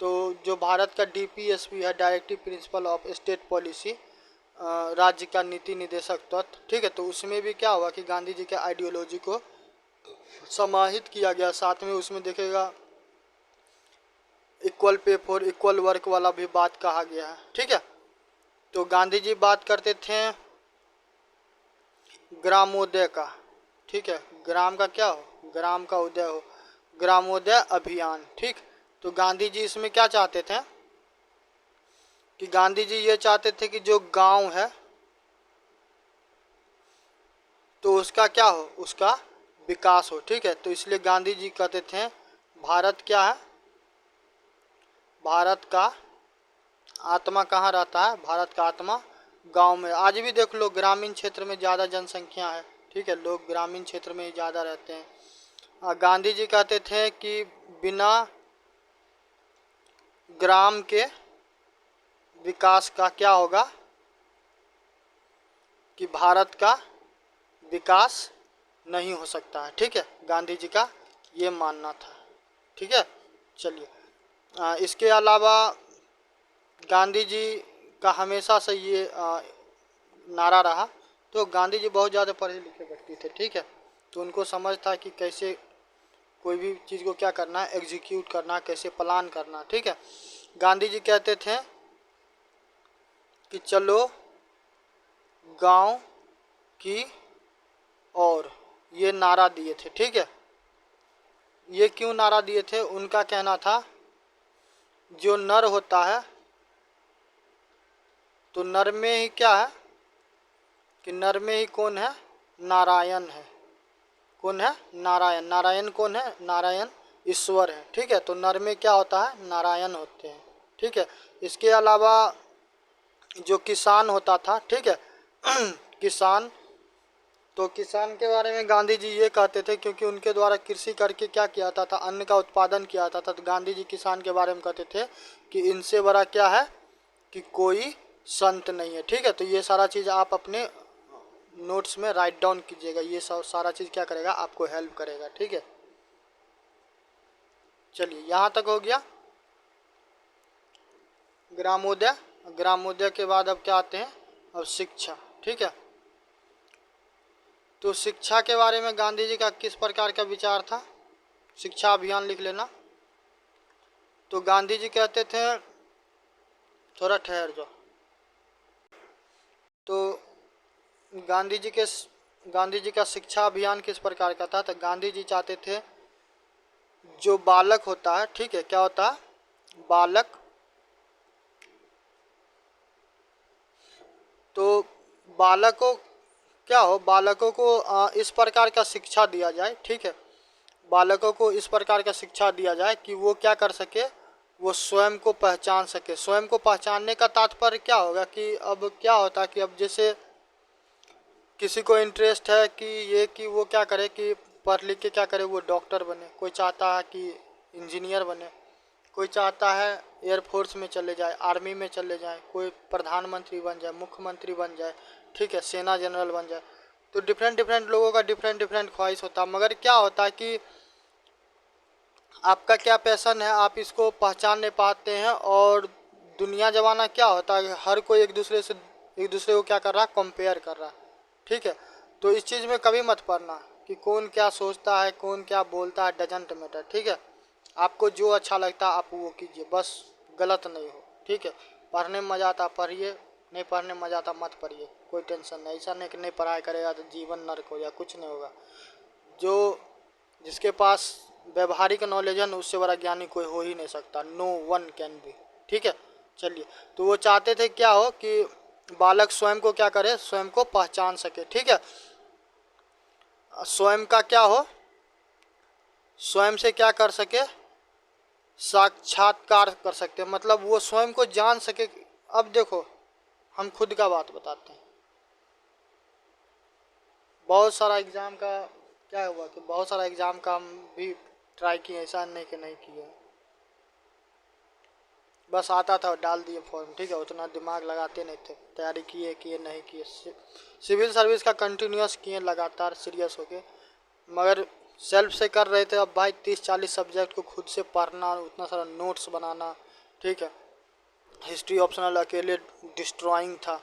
A: तो जो भारत का DPSP है, directive principle of state policy, राज्य का नीति निदेशक तत्व, ठीक है, तो उसमें भी क्या हुआ कि गांधी जी के आइडियोलॉजी को समाहित किया गया। साथ में उसमें देखेगा equal pay for equal work वाला भी बात कहा गया है। ठीक है, तो गांधी जी बात करते थे ग्रामोदय का। ठीक है, ग्राम का क्या हो, ग्राम का उदय हो, ग्रामोदय अभियान। ठीक, तो गांधी जी इसमें क्या चाहते थे, कि गांधी जी ये चाहते थे कि जो गांव है, तो उसका क्या हो, उसका विकास हो। ठीक है, तो इसलिए गांधी जी कहते थे भारत क्या है, भारत का आत्मा कहाँ रहता है, भारत का आत्मा गांव में। आज भी देख लो, ग्रामीण क्षेत्र में ज़्यादा जनसंख्या है। ठीक है, लोग ग्रामीण क्षेत्र में ज़्यादा रहते हैं। गांधी जी कहते थे कि बिना ग्राम के विकास का क्या होगा, कि भारत का विकास नहीं हो सकता है। ठीक है, गांधी जी का ये मानना था। ठीक है, चलिए, इसके अलावा गांधी जी का हमेशा से ये नारा रहा, तो गांधी जी बहुत ज़्यादा पढ़े लिखे व्यक्ति थे। ठीक है, तो उनको समझ था कि कैसे कोई भी चीज़ को क्या करना है, एग्जीक्यूट करना, कैसे प्लान करना। ठीक है, गांधी जी कहते थे कि चलो गांव की ओर, ये नारा दिए थे। ठीक है, ये क्यों नारा दिए थे? उनका कहना था जो नर होता है, तो नर में ही क्या है कि नर में ही कौन है? नारायण है। कौन है? नारायण। नारायण कौन है? नारायण ईश्वर है। ठीक है, तो नर में क्या होता है? नारायण होते हैं। ठीक है, इसके अलावा जो किसान होता था, ठीक है किसान, तो किसान के बारे में गांधी जी ये कहते थे, क्योंकि उनके द्वारा कृषि करके क्या किया जाता था? अन्न का उत्पादन किया जाता था। तो गांधी जी किसान के बारे में कहते थे कि इनसे बड़ा क्या है कि कोई संत नहीं है। ठीक है, तो ये सारा चीज़ आप अपने नोट्स में राइट डाउन कीजिएगा। ये सब सारा चीज़ क्या करेगा? आपको हेल्प करेगा। ठीक है, चलिए यहाँ तक हो गया ग्रामोदय। ग्रामोदय के बाद अब क्या आते हैं? अब शिक्षा। ठीक है, तो शिक्षा के बारे में गांधी जी का किस प्रकार का विचार था? शिक्षा अभियान लिख लेना। तो गांधी जी कहते थे, थोड़ा ठहर जाओ। तो गांधी जी का शिक्षा अभियान किस प्रकार का था? तो गांधी जी चाहते थे जो बालक होता है, ठीक है, क्या होता है? बालक। तो बालकों क्या हो? बालकों को इस प्रकार का शिक्षा दिया जाए। ठीक है, बालकों को इस प्रकार का शिक्षा दिया जाए कि वो क्या कर सके? वो स्वयं को पहचान सके। स्वयं को पहचानने का तात्पर्य क्या होगा कि अब क्या होता है कि अब जैसे किसी को इंटरेस्ट है कि ये कि वो क्या करे कि पढ़ लिख के क्या करे? वो डॉक्टर बने। कोई चाहता है कि इंजीनियर बने। कोई चाहता है एयरफोर्स में चले जाए, आर्मी में चले जाए, कोई प्रधानमंत्री बन जाए, मुख्यमंत्री बन जाए, ठीक है, सेना जनरल बन जाए। तो डिफरेंट डिफरेंट लोगों का डिफरेंट डिफरेंट ख्वाहिश होता है। मगर क्या होता है कि आपका क्या पैशन है, आप इसको पहचान नहीं पाते हैं। और दुनिया जमाना क्या होता है, हर कोई एक दूसरे को क्या कर रहा है? कंपेयर कर रहा है। ठीक है, तो इस चीज़ में कभी मत पड़ना कि कौन क्या सोचता है, कौन क्या बोलता है, डजंट मैटर। ठीक है, आपको जो अच्छा लगता है आप वो कीजिए, बस गलत नहीं हो। ठीक है, पढ़ने में मज़ा आता पढ़िए, नहीं पढ़ने में मज़ा आता मत पढ़िए, कोई टेंशन नहीं। ऐसा नहीं कि नहीं पढ़ाई करेगा तो जीवन नर्क हो या कुछ नहीं होगा। जो जिसके पास व्यवहारिक नॉलेज है ना, उससे बड़ा ज्ञानी कोई हो ही नहीं सकता। No one can be. ठीक है, चलिए, तो वो चाहते थे क्या हो कि बालक स्वयं को क्या करे? स्वयं को पहचान सके। ठीक है, स्वयं का क्या हो? स्वयं से क्या कर सके? साक्षात्कार कर सकते हैं, मतलब वो स्वयं को जान सके। अब देखो, हम खुद का बात बताते हैं। बहुत सारा एग्ज़ाम का क्या हुआ कि बहुत सारा एग्ज़ाम का हम भी ट्राई किए, ऐसा नहीं कि नहीं किए। बस आता था और डाल दिए फॉर्म। ठीक है, उतना दिमाग लगाते नहीं थे। तैयारी किए नहीं किए। सिविल सर्विस का कंटिन्यूस किए लगातार सीरियस होके, मगर सेल्फ से कर रहे थे। अब भाई 30-40 सब्जेक्ट को खुद से पढ़ना, उतना सारा नोट्स बनाना। ठीक है, हिस्ट्री ऑप्शनल अकेले डिस्ट्रॉइंग था।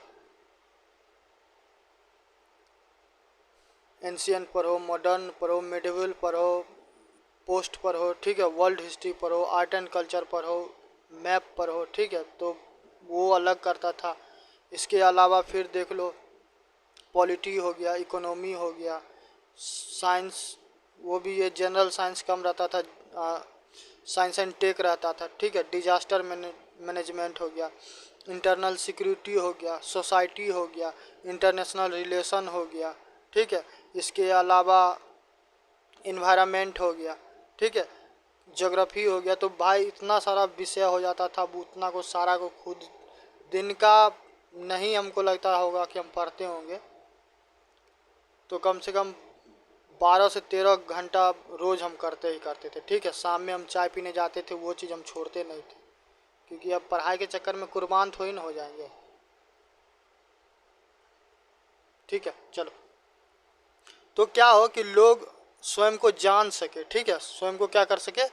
A: एंशियंट पढ़ो, मॉडर्न पढ़ो, मिडिवल पढ़ो, पोस्ट पढ़ो। ठीक है, वर्ल्ड हिस्ट्री पढ़ो, आर्ट एंड कल्चर पढ़ो, मैप पढ़ो। ठीक है, तो वो अलग करता था। इसके अलावा फिर देख लो, पॉलिटी हो गया, इकोनॉमी हो गया, साइंस, वो भी ये जनरल साइंस कम रहता था, साइंस एंड टेक रहता था। ठीक है, डिजास्टर मैनेजमेंट हो गया, इंटरनल सिक्योरिटी हो गया, सोसाइटी हो गया, इंटरनेशनल रिलेशन हो गया। ठीक है, इसके अलावा इन्वायरमेंट हो गया। ठीक है, ज्योग्राफी हो गया। तो भाई इतना सारा विषय हो जाता था, अब उतना को सारा को खुद दिन का नहीं हमको लगता होगा कि हम पढ़ते होंगे, तो कम से कम 12 से 13 घंटा रोज़ हम करते ही करते थे। ठीक है, शाम में हम चाय पीने जाते थे, वो चीज़ हम छोड़ते नहीं थे, क्योंकि अब पढ़ाई के चक्कर में कुर्बान थोड़ी ना हो जाएंगे। ठीक है, चलो, तो क्या हो कि लोग स्वयं को जान सके। ठीक है, स्वयं को क्या कर सके?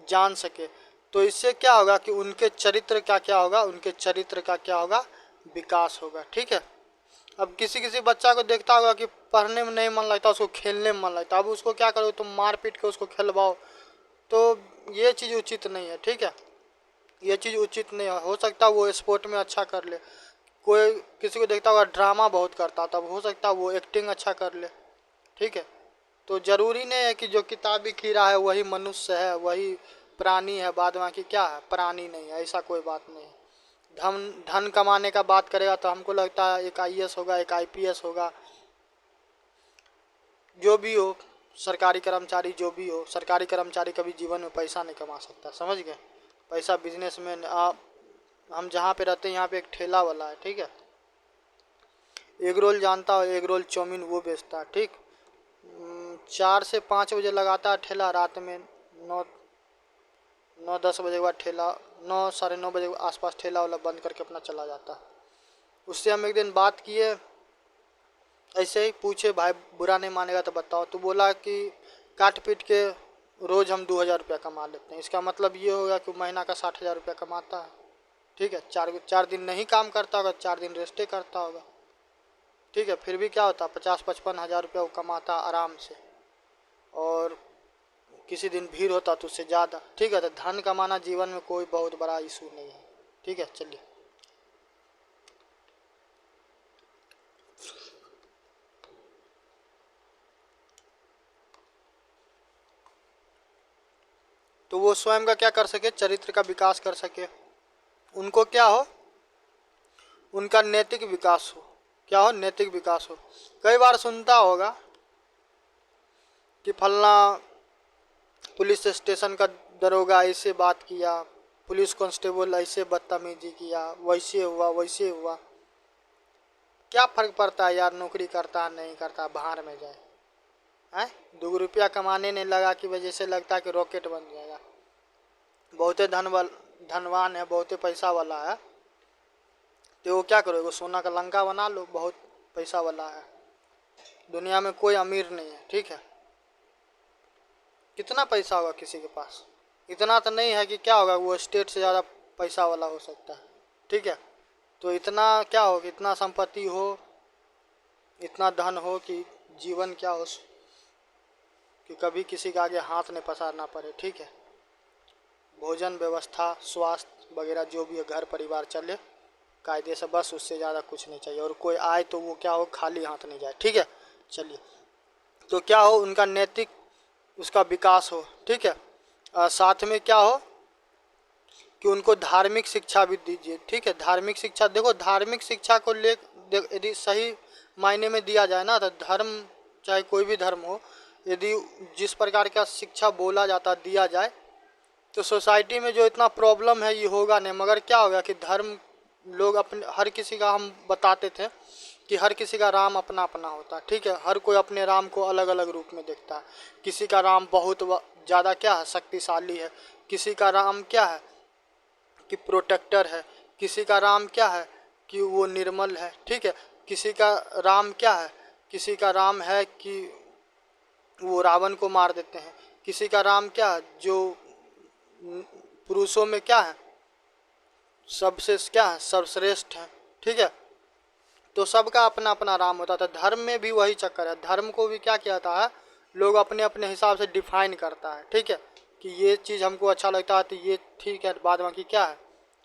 A: जान सके। तो इससे क्या होगा कि उनके चरित्र का क्या होगा? उनके चरित्र का क्या होगा? विकास होगा। ठीक है, अब किसी किसी बच्चा को देखता होगा कि पढ़ने में नहीं मन लगता, उसको खेलने में मन लगता। अब उसको क्या करो? तुम मार पीट के उसको खिलवाओ, तो ये चीज़ उचित नहीं है। ठीक है, ये चीज़ उचित नहीं है। हो सकता है वो स्पोर्ट में अच्छा कर ले, कोई किसी को देखता होगा ड्रामा बहुत करता, तब हो सकता है वो एक्टिंग अच्छा कर ले, ठीक है। तो ज़रूरी नहीं है कि जो किताबी कीड़ा है वही मनुष्य है, वही प्राणी है, बाद बाकी क्या है, प्राणी नहीं है, ऐसा कोई बात नहीं है। धन धन कमाने का बात करेगा तो हमको लगता है एक आईएएस होगा, एक आईपीएस होगा, जो भी हो, सरकारी कर्मचारी जो भी हो। सरकारी कर्मचारी कभी जीवन में पैसा नहीं कमा सकता, समझ गए। पैसा बिजनेसमैन। आप हम जहाँ पे रहते हैं यहाँ पे एक ठेला वाला है, ठीक है, एग रोल जानता हो, एग रोल चाउमीन वो बेचता है, ठीक। 4 से 5 बजे लगाता है ठेला, रात में 9-10 बजे के बाद ठेला, 9 साढ़े 9 बजे के आसपास ठेला वाला बंद करके अपना चला जाता है। उससे हम एक दिन बात किए, ऐसे ही पूछे भाई बुरा नहीं मानेगा तो बताओ, तो बोला कि काट पीट के रोज़ हम 2000 रुपया कमा लेते हैं। इसका मतलब ये होगा कि महीना का 60,000 रुपया कमाता है, ठीक है। 4 दिन नहीं काम करता होगा, 4 दिन रेस्टे करता होगा, ठीक है। फिर भी क्या होता, 50-55 हज़ार रुपया वो कमाता आराम से, और किसी दिन भीड़ होता तो उससे ज़्यादा, ठीक है। तो धन कमाना जीवन में कोई बहुत बड़ा इशू नहीं है, ठीक है। चलिए, तो वो स्वयं का क्या कर सके, चरित्र का विकास कर सके, उनको क्या हो, उनका नैतिक विकास हो। क्या हो, नैतिक विकास हो। कई बार सुनता होगा कि फलना पुलिस स्टेशन का दरोगा ऐसे बात किया, पुलिस कांस्टेबल ऐसे बदतमीजी किया, वैसे हुआ वैसे हुआ। क्या फ़र्क पड़ता है यार, नौकरी करता है नहीं करता, बाहर में जाए हैं। 2 रुपया कमाने नहीं लगा की वजह से लगता है कि रॉकेट बन जाएगा। बहुते धनवान है, बहुते पैसा वाला है, तो वो क्या करोगे, सोना का लंका बना लो, बहुत पैसा वाला है। दुनिया में कोई अमीर नहीं है, ठीक है। कितना पैसा होगा किसी के पास, इतना तो नहीं है कि क्या होगा वो स्टेट से ज़्यादा पैसा वाला हो सकता है, ठीक है। तो इतना क्या हो कि इतना संपत्ति हो, इतना धन हो कि जीवन क्या हो कि कभी किसी के आगे हाथ नहीं पसारना पड़े, ठीक है। भोजन व्यवस्था, स्वास्थ्य वगैरह जो भी है, घर परिवार चले कायदे से, बस उससे ज़्यादा कुछ नहीं चाहिए। और कोई आए तो वो क्या हो, खाली हाथ नहीं जाए, ठीक है। चलिए, तो क्या हो, उनका नैतिक उसका विकास हो, ठीक है। साथ में क्या हो कि उनको धार्मिक शिक्षा भी दीजिए, ठीक है। धार्मिक शिक्षा, देखो धार्मिक शिक्षा को ले यदि सही मायने में दिया जाए ना, तो धर्म चाहे कोई भी धर्म हो, यदि जिस प्रकार का शिक्षा बोला जाता दिया जाए तो सोसाइटी में जो इतना प्रॉब्लम है ये होगा नहीं। मगर क्या होगा कि धर्म लोग अपने, हर किसी का, हम बताते थे कि हर किसी का राम अपना अपना होता है, ठीक है। हर कोई अपने राम को अलग अलग रूप में देखता है। किसी का राम बहुत ज़्यादा क्या है, शक्तिशाली है। किसी का राम क्या है कि प्रोटेक्टर है। किसी का राम क्या है कि वो निर्मल है, ठीक है। किसी का राम क्या है, किसी का राम है कि वो रावण को मार देते हैं। किसी का राम क्या है, जो पुरुषों में क्या है, सबसे क्या है, सर्वश्रेष्ठ है, ठीक है। तो सबका अपना अपना राम होता था। धर्म में भी वही चक्कर है, धर्म को भी क्या किया जाता है, लोग अपने अपने हिसाब से डिफाइन करता है, ठीक है। कि ये चीज़ हमको अच्छा लगता है तो ये ठीक है, बाद बाकी क्या है,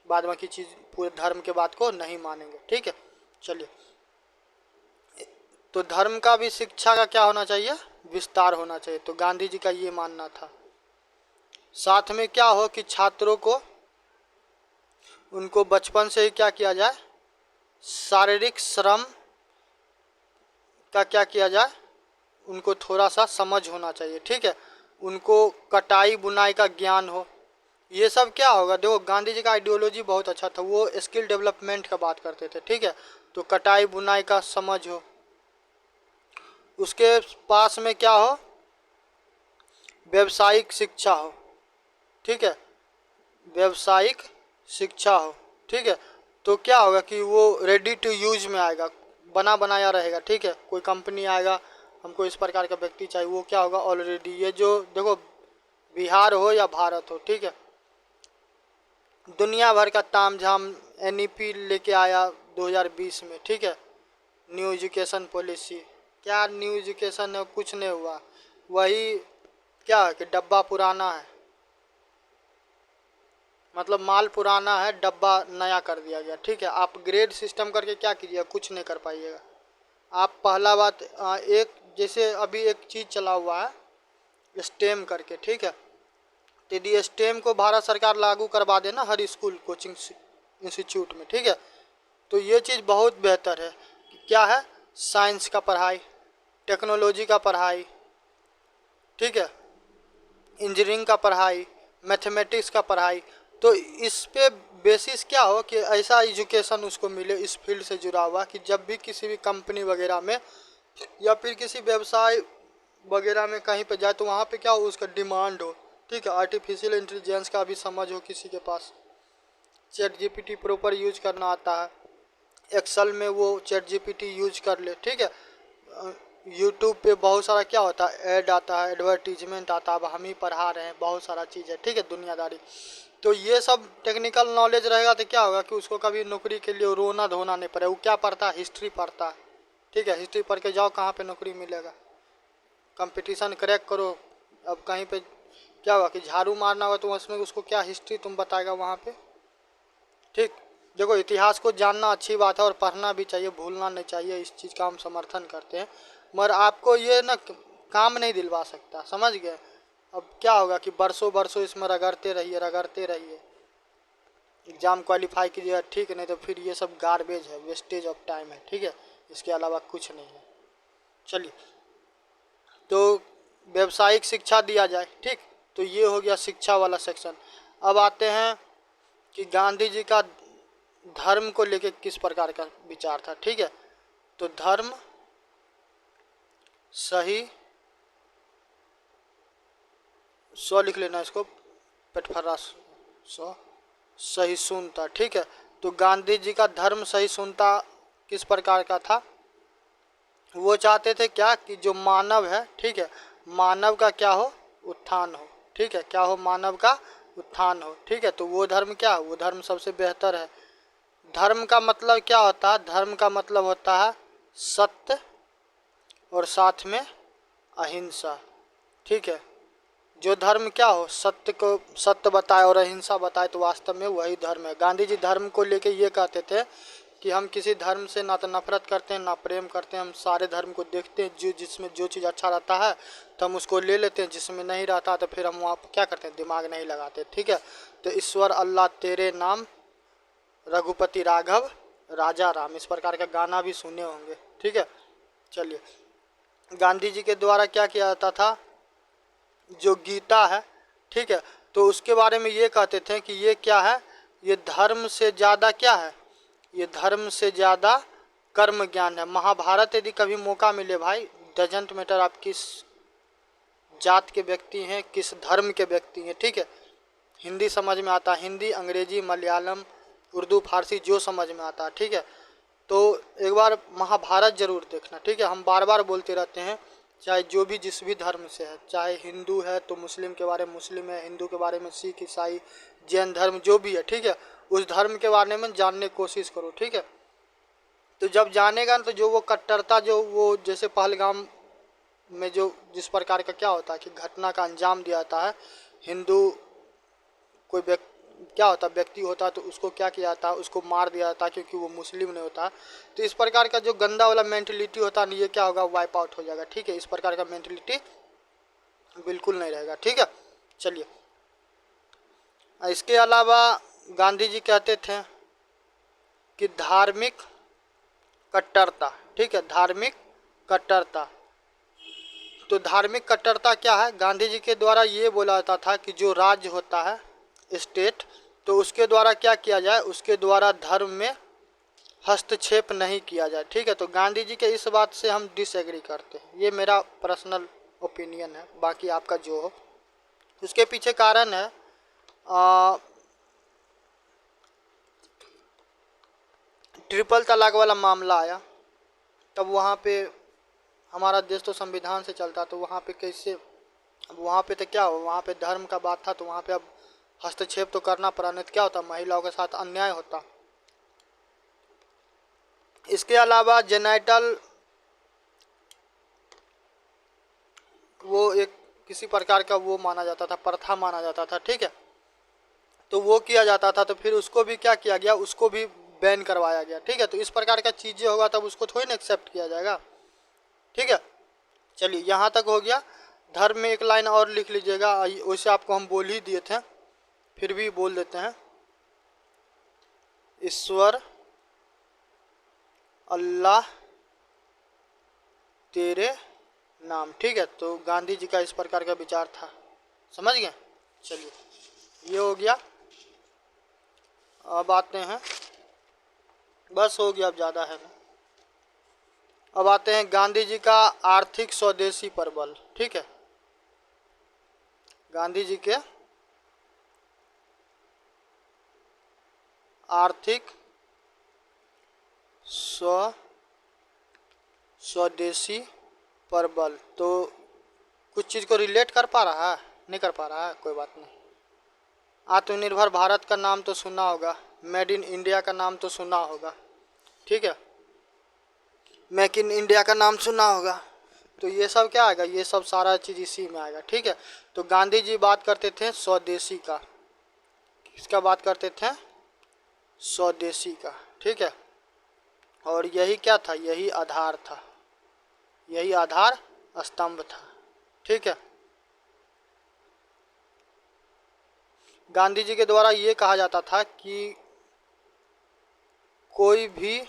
A: बाद बाकी चीज़ पूरे धर्म के बात को नहीं मानेंगे, ठीक है। चलिए, तो धर्म का भी शिक्षा का क्या होना चाहिए, विस्तार होना चाहिए। तो गांधी जी का ये मानना था। साथ में क्या हो कि छात्रों को, उनको बचपन से ही क्या किया जाए, शारीरिक श्रम का क्या किया जाए, उनको थोड़ा सा समझ होना चाहिए, ठीक है। उनको कटाई बुनाई का ज्ञान हो। ये सब क्या होगा, देखो गांधी जी का आइडियोलॉजी बहुत अच्छा था, वो स्किल डेवलपमेंट का बात करते थे, ठीक है। तो कटाई बुनाई का समझ हो। उसके पास में क्या हो, व्यावसायिक शिक्षा हो, ठीक है। व्यावसायिक शिक्षा हो, ठीक है। तो क्या होगा कि वो रेडी टू यूज में आएगा, बना बनाया रहेगा, ठीक है। कोई कंपनी आएगा, हमको इस प्रकार का व्यक्ति चाहिए, वो क्या होगा ऑलरेडी, ये जो देखो बिहार हो या भारत हो, ठीक है, दुनिया भर का तामझाम एनईपी लेके आया 2020 में, ठीक है। न्यू एजुकेशन पॉलिसी, क्या न्यू एजुकेशन है, कुछ नहीं हुआ। वही क्या है कि डब्बा पुराना है, मतलब माल पुराना है, डब्बा नया कर दिया गया, ठीक है। आप ग्रेड सिस्टम करके क्या कीजिएगा, कुछ नहीं कर पाइएगा आप। पहला बात एक जैसे अभी एक चीज़ चला हुआ है स्टेम करके, ठीक है। तो यदि स्टेम को भारत सरकार लागू करवा देना हर स्कूल कोचिंग इंस्टीट्यूट में, ठीक है, तो ये चीज़ बहुत बेहतर है। क्या है, साइंस का पढ़ाई, टेक्नोलॉजी का पढ़ाई, ठीक है, इंजीनियरिंग का पढ़ाई, मैथमेटिक्स का पढ़ाई। तो इस पे बेसिस क्या हो कि ऐसा एजुकेशन उसको मिले इस फील्ड से जुड़ा हुआ कि जब भी किसी भी कंपनी वगैरह में या फिर किसी व्यवसाय वगैरह में कहीं पे जाए तो वहाँ पे क्या हो, उसका डिमांड हो, ठीक है। आर्टिफिशियल इंटेलिजेंस का भी समझ हो किसी के पास, चैट जीपीटी प्रॉपर यूज करना आता है, एक्सेल में वो चैट जीपीटी यूज कर ले, ठीक है। यूट्यूब पे बहुत सारा क्या होता है, ऐड आता है, एडवर्टीजमेंट आता है, अब हम ही पढ़ा रहे हैं, बहुत सारा चीज़ है, ठीक है, दुनियादारी। तो ये सब टेक्निकल नॉलेज रहेगा तो क्या होगा कि उसको कभी नौकरी के लिए रोना धोना नहीं पड़ेगा। वो क्या पढ़ता है, हिस्ट्री पढ़ता है, ठीक है। हिस्ट्री पढ़ के जाओ, कहाँ पे नौकरी मिलेगा, कंपटीशन क्रैक करो। अब कहीं पे क्या होगा कि झाड़ू मारना होगा तो उसमें उसको क्या हिस्ट्री तुम बताएगा वहाँ पे, ठीक। देखो इतिहास को जानना अच्छी बात है और पढ़ना भी चाहिए, भूलना नहीं चाहिए, इस चीज़ का हम समर्थन करते हैं। मगर आपको ये ना काम नहीं दिलवा सकता, समझ गए। अब क्या होगा कि बरसों बरसों इसमें रगड़ते रहिए रगड़ते रहिए, एग्ज़ाम क्वालिफाई कीजिए, ठीक है, नहीं तो फिर ये सब गार्बेज है, वेस्टेज ऑफ टाइम है, ठीक है, इसके अलावा कुछ नहीं है। चलिए, तो व्यावसायिक शिक्षा दिया जाए, ठीक। तो ये हो गया शिक्षा वाला सेक्शन। अब आते हैं कि गांधी जी का धर्म को लेके किस प्रकार का विचार था, ठीक है। तो धर्म सही, सौ लिख लेना इसको, पेटफर्रा सौ, सहिष्णुता, ठीक है। तो गांधी जी का धर्म सहिष्णुता किस प्रकार का था, वो चाहते थे क्या कि जो मानव है, ठीक है, मानव का क्या हो, उत्थान हो, ठीक है, क्या हो, मानव का उत्थान हो, ठीक है। तो वो धर्म क्या है, वो धर्म सबसे बेहतर है। धर्म का मतलब क्या होता है, धर्म का मतलब होता है सत्य और साथ में अहिंसा, ठीक है। जो धर्म क्या हो, सत्य को सत्य बताए और अहिंसा बताए, तो वास्तव में वही धर्म है। गांधी जी धर्म को लेके ये कहते थे कि हम किसी धर्म से ना तो नफरत करते हैं ना प्रेम करते हैं, हम सारे धर्म को देखते हैं, जो जिसमें जो चीज़ अच्छा रहता है तो हम उसको ले लेते हैं, जिसमें नहीं रहता तो फिर हम वहाँ पर क्या करते हैं, दिमाग नहीं लगाते, ठीक है। तो ईश्वर अल्लाह तेरे नाम, रघुपति राघव राजा राम, इस प्रकार का गाना भी सुने होंगे, ठीक है। चलिए, गांधी जी के द्वारा क्या किया जाता था, जो गीता है, ठीक है, तो उसके बारे में ये कहते थे कि ये क्या है, ये धर्म से ज़्यादा क्या है, ये धर्म से ज़्यादा कर्म ज्ञान है। महाभारत यदि कभी मौका मिले भाई, डजेंट मैटर आप किस जात के व्यक्ति हैं, किस धर्म के व्यक्ति हैं, ठीक है, हिंदी समझ में आता है, हिंदी, अंग्रेजी, मलयालम, उर्दू, फारसी, जो समझ में आता है, ठीक है। तो एक बार महाभारत जरूर देखना, ठीक है। हम बार बार बोलते रहते हैं, चाहे जो भी जिस भी धर्म से है, चाहे हिंदू है तो मुस्लिम के बारे में मुस्लिम है, हिंदू के बारे में सिख, ईसाई, जैन धर्म जो भी है, ठीक है, उस धर्म के बारे में जानने की कोशिश करो, ठीक है। तो जब जानेगा तो जो वो कट्टरता, जो वो जैसे पहलगाम में जो जिस प्रकार का क्या होता है कि घटना का अंजाम दिया जाता है, हिंदू कोई क्या होता है, व्यक्ति होता है तो उसको क्या किया जाता है, उसको मार दिया जाता है क्योंकि वो मुस्लिम नहीं होता। तो इस प्रकार का जो गंदा वाला मेंटलिटी होता है, ये क्या होगा, वाइप आउट हो जाएगा, ठीक है। इस प्रकार का मेंटलिटी बिल्कुल नहीं रहेगा, ठीक है। चलिए, इसके अलावा गांधी जी कहते थे कि धार्मिक कट्टरता, ठीक है, धार्मिक कट्टरता। तो धार्मिक कट्टरता क्या है, गांधी जी के द्वारा ये बोला जाता था कि जो राज्य होता है, स्टेट, तो उसके द्वारा क्या किया जाए, उसके द्वारा धर्म में हस्तक्षेप नहीं किया जाए, ठीक है। तो गांधी जी के इस बात से हम डिसएग्री करते हैं, ये मेरा पर्सनल ओपिनियन है, बाकी आपका जो हो। उसके पीछे कारण है ट्रिपल तलाक वाला मामला आया, तब वहाँ पे हमारा देश तो संविधान से चलता, तो वहाँ पे कैसे, अब वहाँ पे तो क्या हो, वहाँ पे धर्म का बात था तो वहाँ पे अब हस्तक्षेप तो करना पड़ा, नहीं तो क्या होता, महिलाओं के साथ अन्याय होता। इसके अलावा जेनाइटल, वो एक किसी प्रकार का वो माना जाता था, प्रथा माना जाता था, ठीक है। तो वो किया जाता था, तो फिर उसको भी क्या किया गया, उसको भी बैन करवाया गया। ठीक है, तो इस प्रकार का चीज़ें होगा तब उसको थोड़ी ना एक्सेप्ट किया जाएगा। ठीक है, चलिए यहाँ तक हो गया। धर्म में एक लाइन और लिख लीजिएगा, वैसे आपको हम बोल ही दिए थे, फिर भी बोल देते हैं। ईश्वर अल्लाह तेरे नाम। ठीक है, तो गांधी जी का इस प्रकार का विचार था, समझ गए। चलिए ये हो गया। अब आते हैं, बस हो गया, अब ज़्यादा है ना। अब आते हैं गांधी जी का आर्थिक स्वदेशी प्रबल। ठीक है, गांधी जी के आर्थिक स्वदेशी प्रबल। तो कुछ चीज़ को रिलेट कर पा रहा है, नहीं कर पा रहा है, कोई बात नहीं। आत्मनिर्भर भारत का नाम तो सुना होगा, मेड इन इंडिया का नाम तो सुना होगा। ठीक है, मेक इन इंडिया का नाम सुना होगा। तो ये सब क्या आएगा, ये सब सारा चीज़ इसी में आएगा। ठीक है, तो गांधी जी बात करते थे स्वदेशी का, किसका बात करते थे, स्वदेशी का। ठीक है, और यही क्या था, यही आधार था, यही आधार स्तंभ था। ठीक है, गांधी जी के द्वारा ये कहा जाता था कि कोई भी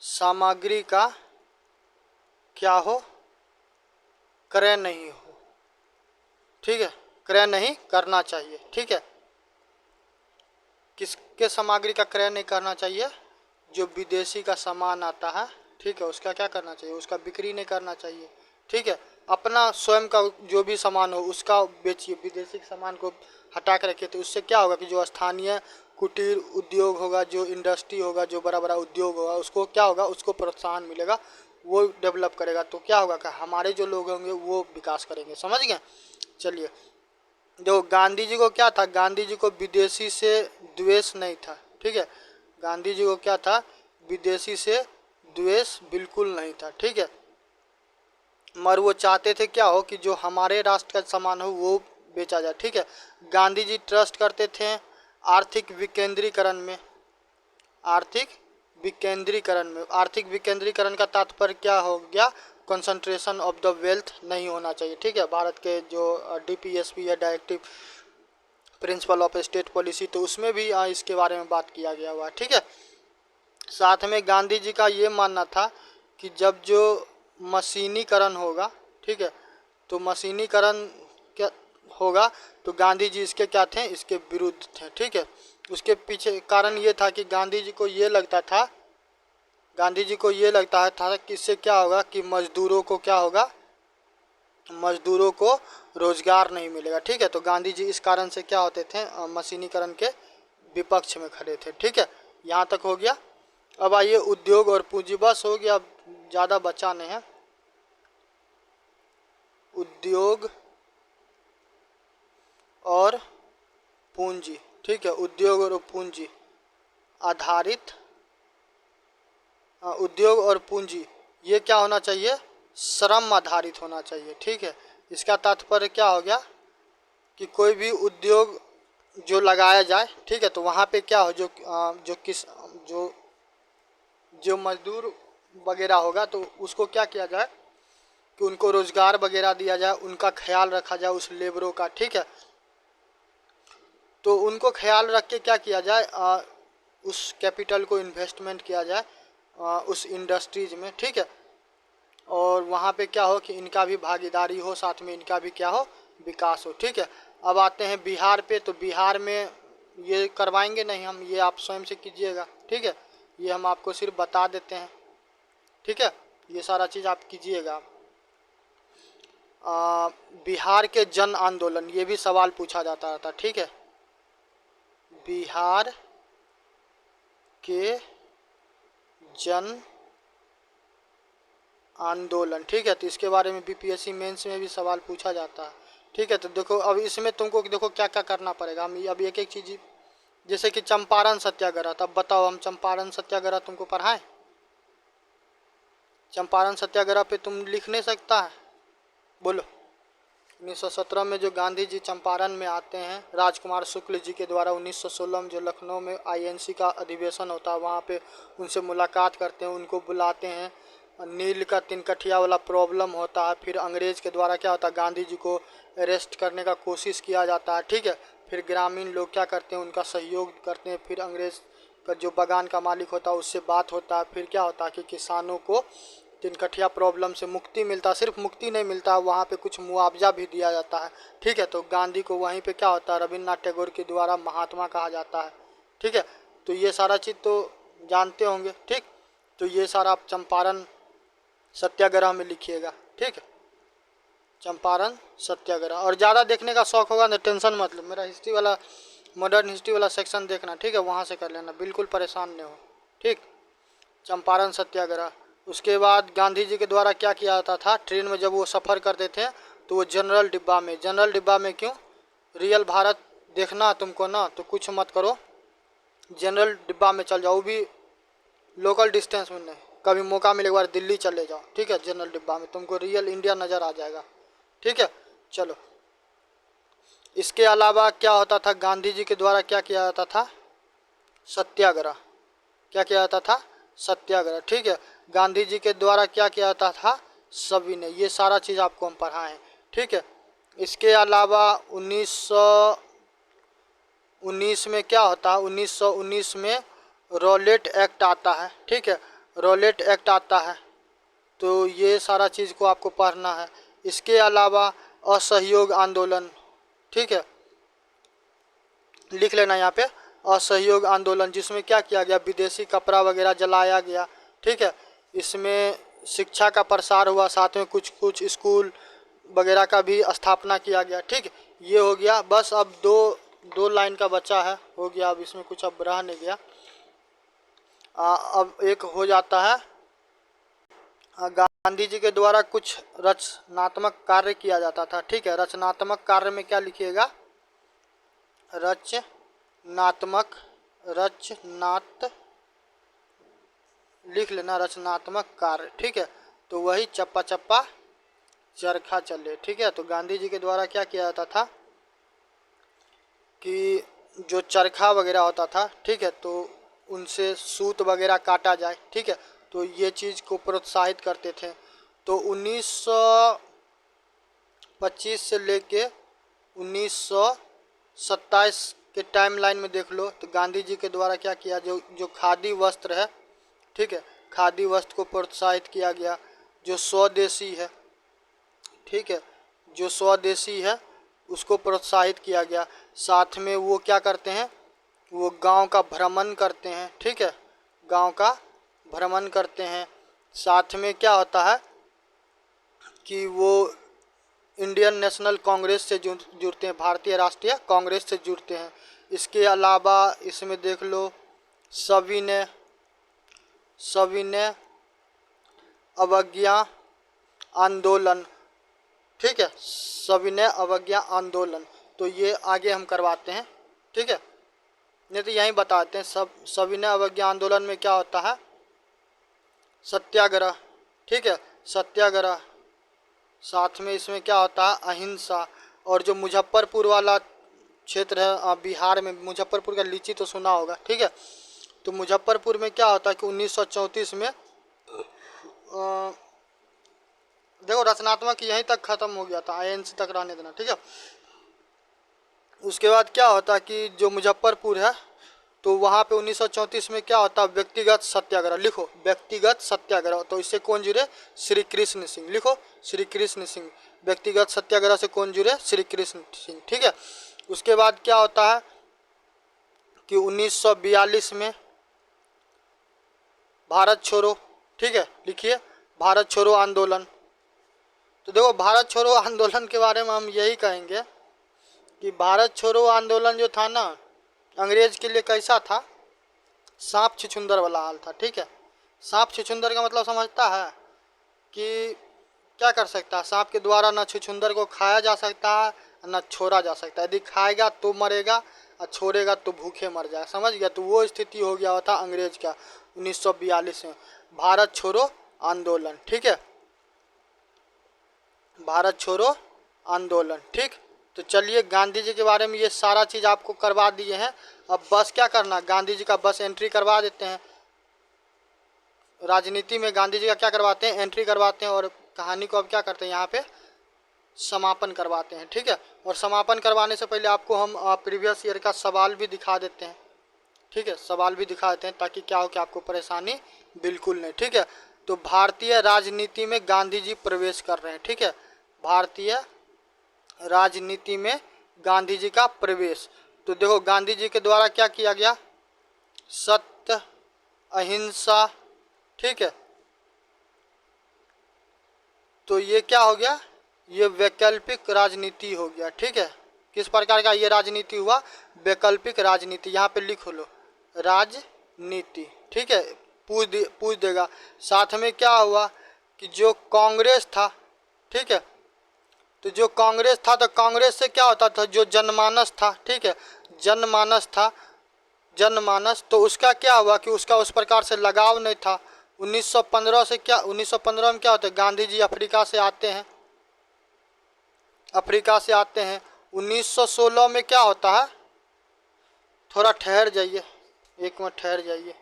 A: सामग्री का क्या हो, क्रय नहीं हो। ठीक है, क्रय नहीं करना चाहिए। ठीक है, किसके सामग्री का क्रय नहीं करना चाहिए, जो विदेशी का सामान आता है। ठीक है, उसका क्या करना चाहिए, उसका बिक्री नहीं करना चाहिए। ठीक है, अपना स्वयं का जो भी सामान हो उसका बेचिए, विदेशी सामान को हटा कर रखिए। तो उससे क्या होगा कि जो स्थानीय कुटीर उद्योग होगा, जो इंडस्ट्री होगा, जो बड़ा बड़ा उद्योग होगा, उसको क्या होगा, उसको प्रोत्साहन मिलेगा, वो डेवलप करेगा। तो क्या होगा कि हमारे जो लोग होंगे वो विकास करेंगे। समझ गए। चलिए, जो गांधी जी को क्या था, गांधी जी को विदेशी से द्वेष नहीं था। ठीक है, गांधी जी को क्या था, विदेशी से द्वेष बिल्कुल नहीं था। ठीक है, मगर वो चाहते थे क्या हो कि जो हमारे राष्ट्र का सामान हो वो बेचा जाए। ठीक है, गांधी जी ट्रस्ट करते थे आर्थिक विकेंद्रीकरण में। आर्थिक विकेंद्रीकरण में, आर्थिक विकेंद्रीकरण का तात्पर्य क्या हो गया, कंसंट्रेशन ऑफ द वेल्थ नहीं होना चाहिए। ठीक है, भारत के जो डीपीएसपी या directive principle of state policy, तो उसमें भी इसके बारे में बात किया गया हुआ है। ठीक है, साथ में गांधी जी का ये मानना था कि जब जो मशीनीकरण होगा, ठीक है, तो मशीनीकरण क्या होगा, तो गांधी जी इसके क्या थे, इसके विरुद्ध थे। ठीक है, उसके पीछे कारण ये था कि गांधी जी को ये लगता था, गांधी जी को ये लगता था कि इससे क्या होगा कि मजदूरों को क्या होगा, मजदूरों को रोजगार नहीं मिलेगा। ठीक है, तो गांधी जी इस कारण से क्या होते थे, मशीनीकरण के विपक्ष में खड़े थे। ठीक है, यहाँ तक हो गया। अब आइए उद्योग और पूंजी, बस हो गया, अब ज़्यादा बचा नहीं है। उद्योग और पूंजी। ठीक है, उद्योग और पूंजी आधारित, उद्योग और पूंजी ये क्या होना चाहिए, श्रम आधारित होना चाहिए। ठीक है, इसका तात्पर्य क्या हो गया कि कोई भी उद्योग जो लगाया जाए, ठीक है, तो वहाँ पे क्या हो, जो मजदूर वगैरह होगा तो उसको क्या किया जाए कि उनको रोजगार वगैरह दिया जाए, उनका ख्याल रखा जाए उस लेबरों का। ठीक है, तो उनको ख्याल रख के क्या किया जाए, उस कैपिटल को इन्वेस्टमेंट किया जाए उस इंडस्ट्रीज में। ठीक है, और वहाँ पे क्या हो कि इनका भी भागीदारी हो, साथ में इनका भी क्या हो, विकास हो। ठीक है, अब आते हैं बिहार पे, तो बिहार में ये करवाएंगे नहीं हम, ये आप स्वयं से कीजिएगा। ठीक है, ये हम आपको सिर्फ बता देते हैं। ठीक है, ये सारा चीज़ आप कीजिएगा। बिहार के जन आंदोलन, ये भी सवाल पूछा जाता रहता। ठीक है, बिहार के जन आंदोलन। ठीक है, तो इसके बारे में बीपीएससी मेंस में भी सवाल पूछा जाता है। ठीक है, तो देखो अब इसमें तुमको देखो क्या क्या करना पड़ेगा। हम अब एक एक चीज़, जैसे कि चंपारण सत्याग्रह, तब बताओ हम चंपारण सत्याग्रह तुमको पढ़ाएं। चंपारण सत्याग्रह पे तुम लिख नहीं सकता है, बोलो 1917 में जो गांधी जी चंपारण में आते हैं, राजकुमार शुक्ल जी के द्वारा 1916 में जो लखनऊ में आईएनसी का अधिवेशन होता है वहाँ पे उनसे मुलाकात करते हैं, उनको बुलाते हैं। नील का तिनकठिया वाला प्रॉब्लम होता है, फिर अंग्रेज़ के द्वारा क्या होता है, गांधी जी को अरेस्ट करने का कोशिश किया जाता है, ठीक है। फिर ग्रामीण लोग क्या करते हैं, उनका सहयोग करते हैं। फिर अंग्रेज़ का जो बगान का मालिक होता है उससे बात होता है। फिर क्या होता है कि किसानों को तिनकठिया प्रॉब्लम से मुक्ति मिलता है। सिर्फ मुक्ति नहीं मिलता है, वहाँ पे कुछ मुआवजा भी दिया जाता है, ठीक है। तो गांधी को वहीं पे क्या होता है, रविन्द्रनाथ टैगोर के द्वारा महात्मा कहा जाता है, ठीक है। तो ये सारा चीज़ तो जानते होंगे, ठीक। तो ये सारा आप चंपारण सत्याग्रह में लिखिएगा, ठीक है। चंपारण सत्याग्रह। और ज़्यादा देखने का शौक होगा ना, टेंशन मत लो, मेरा हिस्ट्री वाला मॉडर्न हिस्ट्री वाला सेक्शन देखना, ठीक है, वहाँ से कर लेना, बिल्कुल परेशान नहीं हो, ठीक। चंपारण सत्याग्रह। उसके बाद गांधी जी के द्वारा क्या किया जाता था, ट्रेन में जब वो सफ़र करते थे तो वो जनरल डिब्बा में क्यों, रियल भारत देखना तुमको ना, तो कुछ मत करो, जनरल डिब्बा में चल जाओ, भी लोकल डिस्टेंस में नहीं, कभी मौका मिले एक बार दिल्ली चले जाओ, ठीक है। जनरल डिब्बा में तुमको रियल इंडिया नज़र आ जाएगा, ठीक है। चलो, इसके अलावा क्या होता था, गांधी जी के द्वारा क्या किया जाता था, सत्याग्रह। क्या किया जाता था, सत्याग्रह, ठीक है। गांधी जी के द्वारा क्या किया जाता था, सभी ने, ये सारा चीज़ आपको हम पढ़ाएं, ठीक है। इसके अलावा 1919 में क्या होता है, 1919 में रॉलेट एक्ट आता है, ठीक है, रॉलेट एक्ट आता है। तो ये सारा चीज़ को आपको पढ़ना है। इसके अलावा असहयोग आंदोलन, ठीक है, लिख लेना यहाँ पे, असहयोग आंदोलन, जिसमें क्या किया गया, विदेशी कपड़ा वगैरह जलाया गया, ठीक है। इसमें शिक्षा का प्रसार हुआ, साथ में कुछ कुछ स्कूल वगैरह का भी स्थापना किया गया, ठीक। ये हो गया। बस अब दो लाइन का बचा है, हो गया, अब इसमें कुछ अब रह नहीं गया। अब एक हो जाता है, गांधी जी के द्वारा कुछ रचनात्मक कार्य किया जाता था, ठीक है। रचनात्मक कार्य में क्या लिखिएगा, रचनात्मक लिख लेना, रचनात्मक कार्य, ठीक है। तो वही चप्पा चप्पा चरखा चले, ठीक है। तो गांधी जी के द्वारा क्या किया जाता था कि जो चरखा वगैरह होता था, ठीक है, तो उनसे सूत वगैरह काटा जाए, ठीक है। तो ये चीज़ को प्रोत्साहित करते थे। तो 1925 से लेके 1927 के टाइमलाइन में देख लो, तो गांधी जी के द्वारा क्या किया, जो खादी वस्त्र है, ठीक है, खादी वस्त्र को प्रोत्साहित किया गया। जो स्वदेशी है, ठीक है, जो स्वदेशी है उसको प्रोत्साहित किया गया। साथ में वो क्या करते हैं, वो गांव का भ्रमण करते हैं, ठीक है, गांव का भ्रमण करते हैं। साथ में क्या होता है कि वो इंडियन नेशनल कांग्रेस से जुड़ते हैं, भारतीय राष्ट्रीय कांग्रेस से जुड़ते हैं। इसके अलावा इसमें देख लो, सविनय अवज्ञा आंदोलन, ठीक है, सविनय अवज्ञा आंदोलन। तो ये आगे हम करवाते हैं, ठीक है, नहीं तो यहीं बताते हैं। सविनय अवज्ञा आंदोलन में क्या होता है, सत्याग्रह, ठीक है, सत्याग्रह। साथ में इसमें क्या होता है, अहिंसा। और जो मुजफ्फरपुर वाला क्षेत्र है बिहार में, मुजफ्फरपुर का लीची तो सुना होगा, ठीक है। तो मुजफ्फरपुर में क्या होता है कि 1934 में देखो, रचनात्मक यहीं तक खत्म हो गया था, आईएनसी तक रहने देना, ठीक है। उसके बाद क्या होता है कि जो मुजफ्फरपुर है, तो वहाँ पे 1934 में क्या होता है, व्यक्तिगत सत्याग्रह, लिखो व्यक्तिगत सत्याग्रह। तो इससे कौन जुड़े, श्री कृष्ण सिंह, लिखो श्री कृष्ण सिंह। व्यक्तिगत सत्याग्रह से कौन जुड़े, श्री कृष्ण सिंह, ठीक है। उसके बाद क्या होता है कि 1942 में भारत छोड़ो, ठीक है, लिखिए भारत छोड़ो आंदोलन। तो देखो, भारत छोड़ो आंदोलन के बारे में हम यही कहेंगे कि भारत छोड़ो आंदोलन जो था ना, अंग्रेज के लिए कैसा था, सांप छुछुंदर वाला हाल था, ठीक है। सांप छुछुंदर का मतलब समझता है कि क्या कर सकता है, सांप के द्वारा न छुछुंदर को खाया जा सकता है न छोड़ा जा सकता है। यदि खाएगा तो मरेगा और छोड़ेगा तो भूखे मर जाएगा, समझ गया। तो वो स्थिति हो गया था अंग्रेज का 1942 में, भारत छोड़ो आंदोलन, ठीक है, भारत छोड़ो आंदोलन। ठीक, तो चलिए गांधी जी के बारे में ये सारा चीज़ आपको करवा दिए हैं। अब बस क्या करना, गांधी जी का बस एंट्री करवा देते हैं। राजनीति में गांधी जी का क्या करवाते हैं, एंट्री करवाते हैं, और कहानी को अब क्या करते हैं यहाँ पे समापन करवाते हैं। ठीक है, और समापन करवाने से पहले आपको हम प्रीवियस ईयर का सवाल भी दिखा देते हैं। ठीक है, सवाल भी दिखा देते हैं ताकि क्या हो कि आपको परेशानी बिल्कुल नहीं। ठीक है, तो भारतीय राजनीति में गांधी जी प्रवेश कर रहे हैं। ठीक है, भारतीय राजनीति में गांधी जी का प्रवेश। तो देखो गांधी जी के द्वारा क्या किया गया, सत्य, अहिंसा। ठीक है, तो ये क्या हो गया, ये वैकल्पिक राजनीति हो गया। ठीक है, किस प्रकार का ये राजनीति हुआ, वैकल्पिक राजनीति। यहाँ पे लिख लो राजनीति। ठीक है, पूछ देगा। साथ में क्या हुआ कि जो कांग्रेस था, ठीक है, तो जो कांग्रेस था, तो कांग्रेस से क्या होता था, जो जनमानस था, ठीक है, जनमानस था, जनमानस, तो उसका क्या हुआ कि उसका उस प्रकार से लगाव नहीं था। 1915 से क्या, 1915 में क्या होता है, गांधी जी अफ्रीका से आते हैं, अफ्रीका से आते हैं। 1916 में क्या होता है, थोड़ा ठहर जाइए, एक मिनट ठहर जाइए,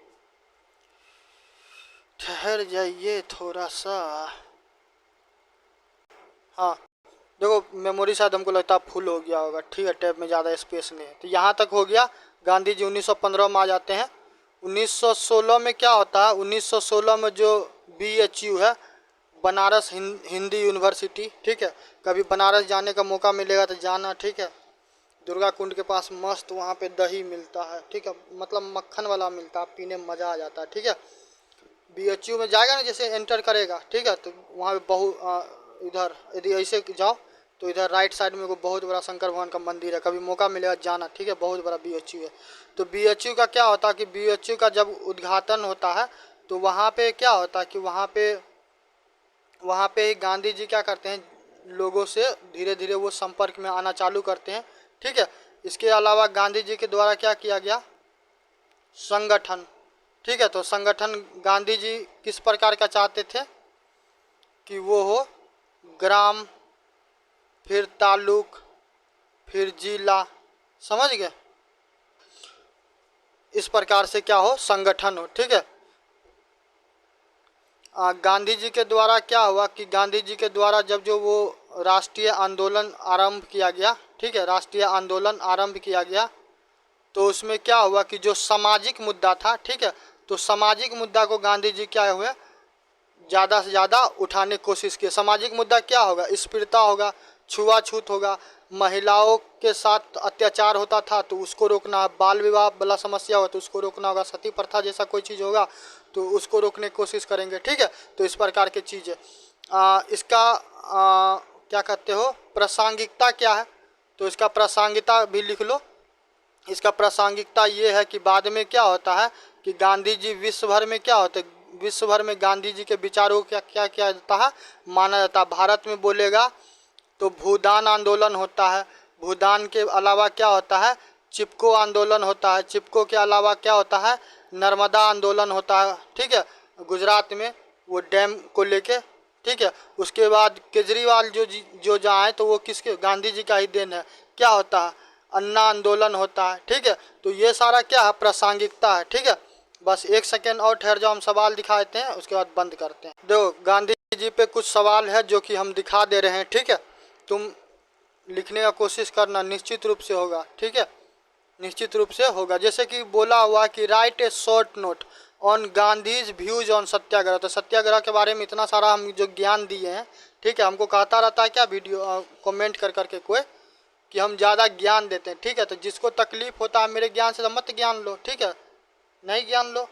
A: ठहर जाइए थोड़ा सा। हाँ देखो मेमोरी शायद हमको लगता है फुल हो गया होगा। ठीक है, टैब में ज़्यादा स्पेस नहीं है, तो यहाँ तक हो गया। गांधी जी 1915 में आ जाते हैं। 1916 में क्या होता है, 1916 में जो BHU है, बनारस हिंदी यूनिवर्सिटी। ठीक है, कभी बनारस जाने का मौका मिलेगा तो जाना। ठीक है, दुर्गा कुंड के पास मस्त वहाँ पे दही मिलता है। ठीक है, मतलब मक्खन वाला मिलता है, पीने में मज़ा आ जाता है। ठीक है, BHU में जाएगा ना, जैसे एंटर करेगा, ठीक है, तो वहाँ पे इधर यदि ऐसे जाओ तो इधर राइट साइड में वो बहुत बड़ा शंकर भगवान का मंदिर है, कभी मौका मिलेगा जाना। ठीक है, बहुत बड़ा BHU है। तो BHU का क्या होता है कि BHU का जब उद्घाटन होता है तो वहाँ पे क्या होता है कि वहाँ पे गांधी जी क्या करते हैं, लोगों से धीरे धीरे वो संपर्क में आना चालू करते हैं। ठीक है, इसके अलावा गांधी जी के द्वारा क्या किया गया, संगठन। ठीक है, तो संगठन गांधी जी किस प्रकार का चाहते थे कि वो हो ग्राम, फिर तालुक, फिर जिला, समझ गए, इस प्रकार से क्या हो, संगठन हो। ठीक है, गांधी जी के द्वारा क्या हुआ कि गांधी जी के द्वारा जब जो वो राष्ट्रीय आंदोलन आरंभ किया गया, ठीक है, राष्ट्रीय आंदोलन आरंभ किया गया, तो उसमें क्या हुआ कि जो सामाजिक मुद्दा था, ठीक है, तो सामाजिक मुद्दा को गांधी जी क्या हुए, ज़्यादा से ज़्यादा उठाने की कोशिश की। सामाजिक मुद्दा क्या होगा, स्पृहता होगा, छुआछूत होगा, महिलाओं के साथ अत्याचार होता था तो उसको रोकना, बाल विवाह वाला समस्या हो तो उसको रोकना होगा, सती प्रथा जैसा कोई चीज़ होगा तो उसको रोकने की कोशिश करेंगे। ठीक है, तो इस प्रकार की चीज़ है। इसका क्या कहते हो, प्रासंगिकता क्या है, तो इसका प्रासंगिकता भी लिख लो। इसका प्रासंगिकता ये है कि बाद में क्या होता है कि गांधी जी विश्व भर में क्या होते, विश्व भर में गांधी जी के विचारों क्या क्या किया जाता है, माना जाता है। भारत में बोलेगा तो भूदान आंदोलन होता है, भूदान के अलावा क्या होता है, चिपको आंदोलन होता है, चिपको के अलावा क्या होता है, नर्मदा आंदोलन होता है। ठीक है, गुजरात में वो डैम को लेके। ठीक है, उसके बाद केजरीवाल जो जाए तो वो किसके, गांधी जी का ही देन है। क्या होता है, अन्ना आंदोलन होता है। ठीक है, तो ये सारा क्या है, प्रासंगिकता है। ठीक है, बस एक सेकेंड और ठहर जाओ, हम सवाल दिखा देते हैं उसके बाद बंद करते हैं। देखो गांधी जी पे कुछ सवाल है जो कि हम दिखा दे रहे हैं। ठीक है, तुम लिखने का कोशिश करना, निश्चित रूप से होगा। ठीक है, निश्चित रूप से होगा। जैसे कि बोला हुआ कि write a short note on Gandhi's views on satyagraha. तो सत्याग्रह के बारे में इतना सारा हम जो ज्ञान दिए हैं, ठीक है, हमको कहता रहता है क्या वीडियो कमेंट कर करके कोई कि हम ज़्यादा ज्ञान देते हैं। ठीक है, तो जिसको तकलीफ होता है मेरे ज्ञान से तो मत ज्ञान लो। ठीक है, नहीं ज्ञान लो।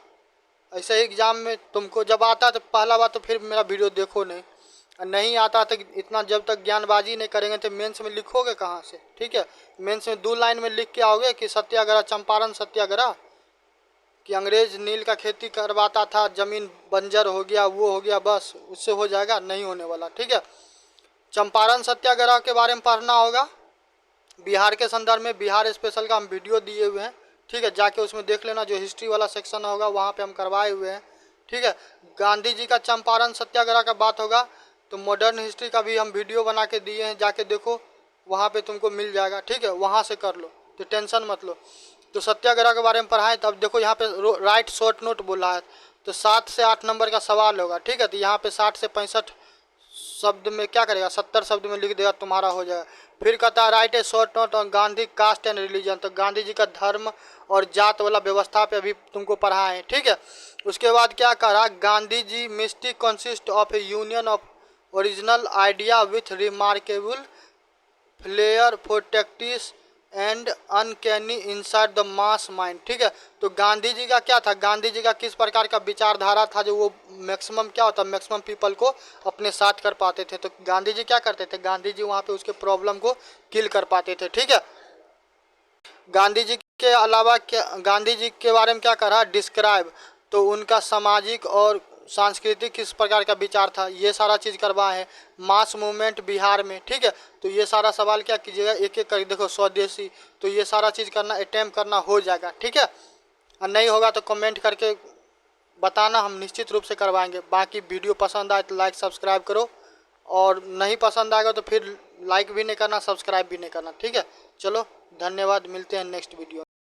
A: ऐसे ही एग्ज़ाम में तुमको जब आता है तो पहला बात तो फिर मेरा वीडियो देखो नहीं, और नहीं आता तो इतना जब तक ज्ञानबाजी नहीं करेंगे तो मेंस में लिखोगे कहाँ से। ठीक है, मेंस में 2 लाइन में लिख के आओगे कि सत्याग्रह, चंपारण सत्याग्रह, कि अंग्रेज नील का खेती करवाता था, ज़मीन बंजर हो गया, वो हो गया, बस उससे हो जाएगा, नहीं होने वाला। ठीक है, चंपारण सत्याग्रह के बारे में पढ़ना होगा। बिहार के संदर्भ में बिहार स्पेशल का हम वीडियो दिए हुए हैं। ठीक है, जाके उसमें देख लेना, जो हिस्ट्री वाला सेक्शन होगा वहाँ पे हम करवाए हुए हैं। ठीक है, गांधी जी का चंपारण सत्याग्रह का बात होगा तो मॉडर्न हिस्ट्री का भी हम वीडियो बना के दिए हैं, जाके देखो, वहाँ पे तुमको मिल जाएगा, ठीक है, वहाँ से कर लो, तो टेंशन मत लो। तो सत्याग्रह के बारे में पढ़ाएं, तो अब देखो यहाँ पे राइट शॉर्ट नोट बोला है, तो 7 से 8 नंबर का सवाल होगा, ठीक है। तो यहाँ पे 60 से 65 शब्द में क्या करेगा, 70 शब्द में लिख देगा, तुम्हारा हो जाएगा। फिर कहता है write a short note on Gandhi caste and religion, तो गांधी जी का धर्म और जात वाला व्यवस्था पे अभी तुमको पढ़ाए हैं, ठीक है। उसके बाद क्या करा, Gandhi ji mystic consist of a union of original idea with remarkable flair for tactics and uncanny inside the mass mind, ठीक है। तो गांधी जी का क्या था, गांधी जी का किस प्रकार का विचारधारा था, जो वो मैक्सिमम क्या होता है, मैक्सिमम पीपल को अपने साथ कर पाते थे। तो गांधी जी क्या करते थे, गांधी जी वहाँ पे उसके प्रॉब्लम को किल कर पाते थे, ठीक है। गांधी जी के अलावा क्या, गांधी जी के बारे में क्या करा, डिस्क्राइब, तो उनका सामाजिक और सांस्कृतिक किस प्रकार का विचार था, ये सारा चीज़ करवाए हैं। मास मूवमेंट बिहार में, ठीक है। तो ये सारा सवाल क्या कीजिएगा, एक एक कर, देखो स्वदेशी, तो ये सारा चीज़ करना, अटेम्प्ट करना हो जाएगा, ठीक है। और नहीं होगा तो कमेंट करके बताना, हम निश्चित रूप से करवाएंगे। बाकी वीडियो पसंद आए तो लाइक सब्सक्राइब करो, और नहीं पसंद आएगा तो फिर लाइक भी नहीं करना, सब्सक्राइब भी नहीं करना, ठीक है। चलो धन्यवाद, मिलते हैं नेक्स्ट वीडियो।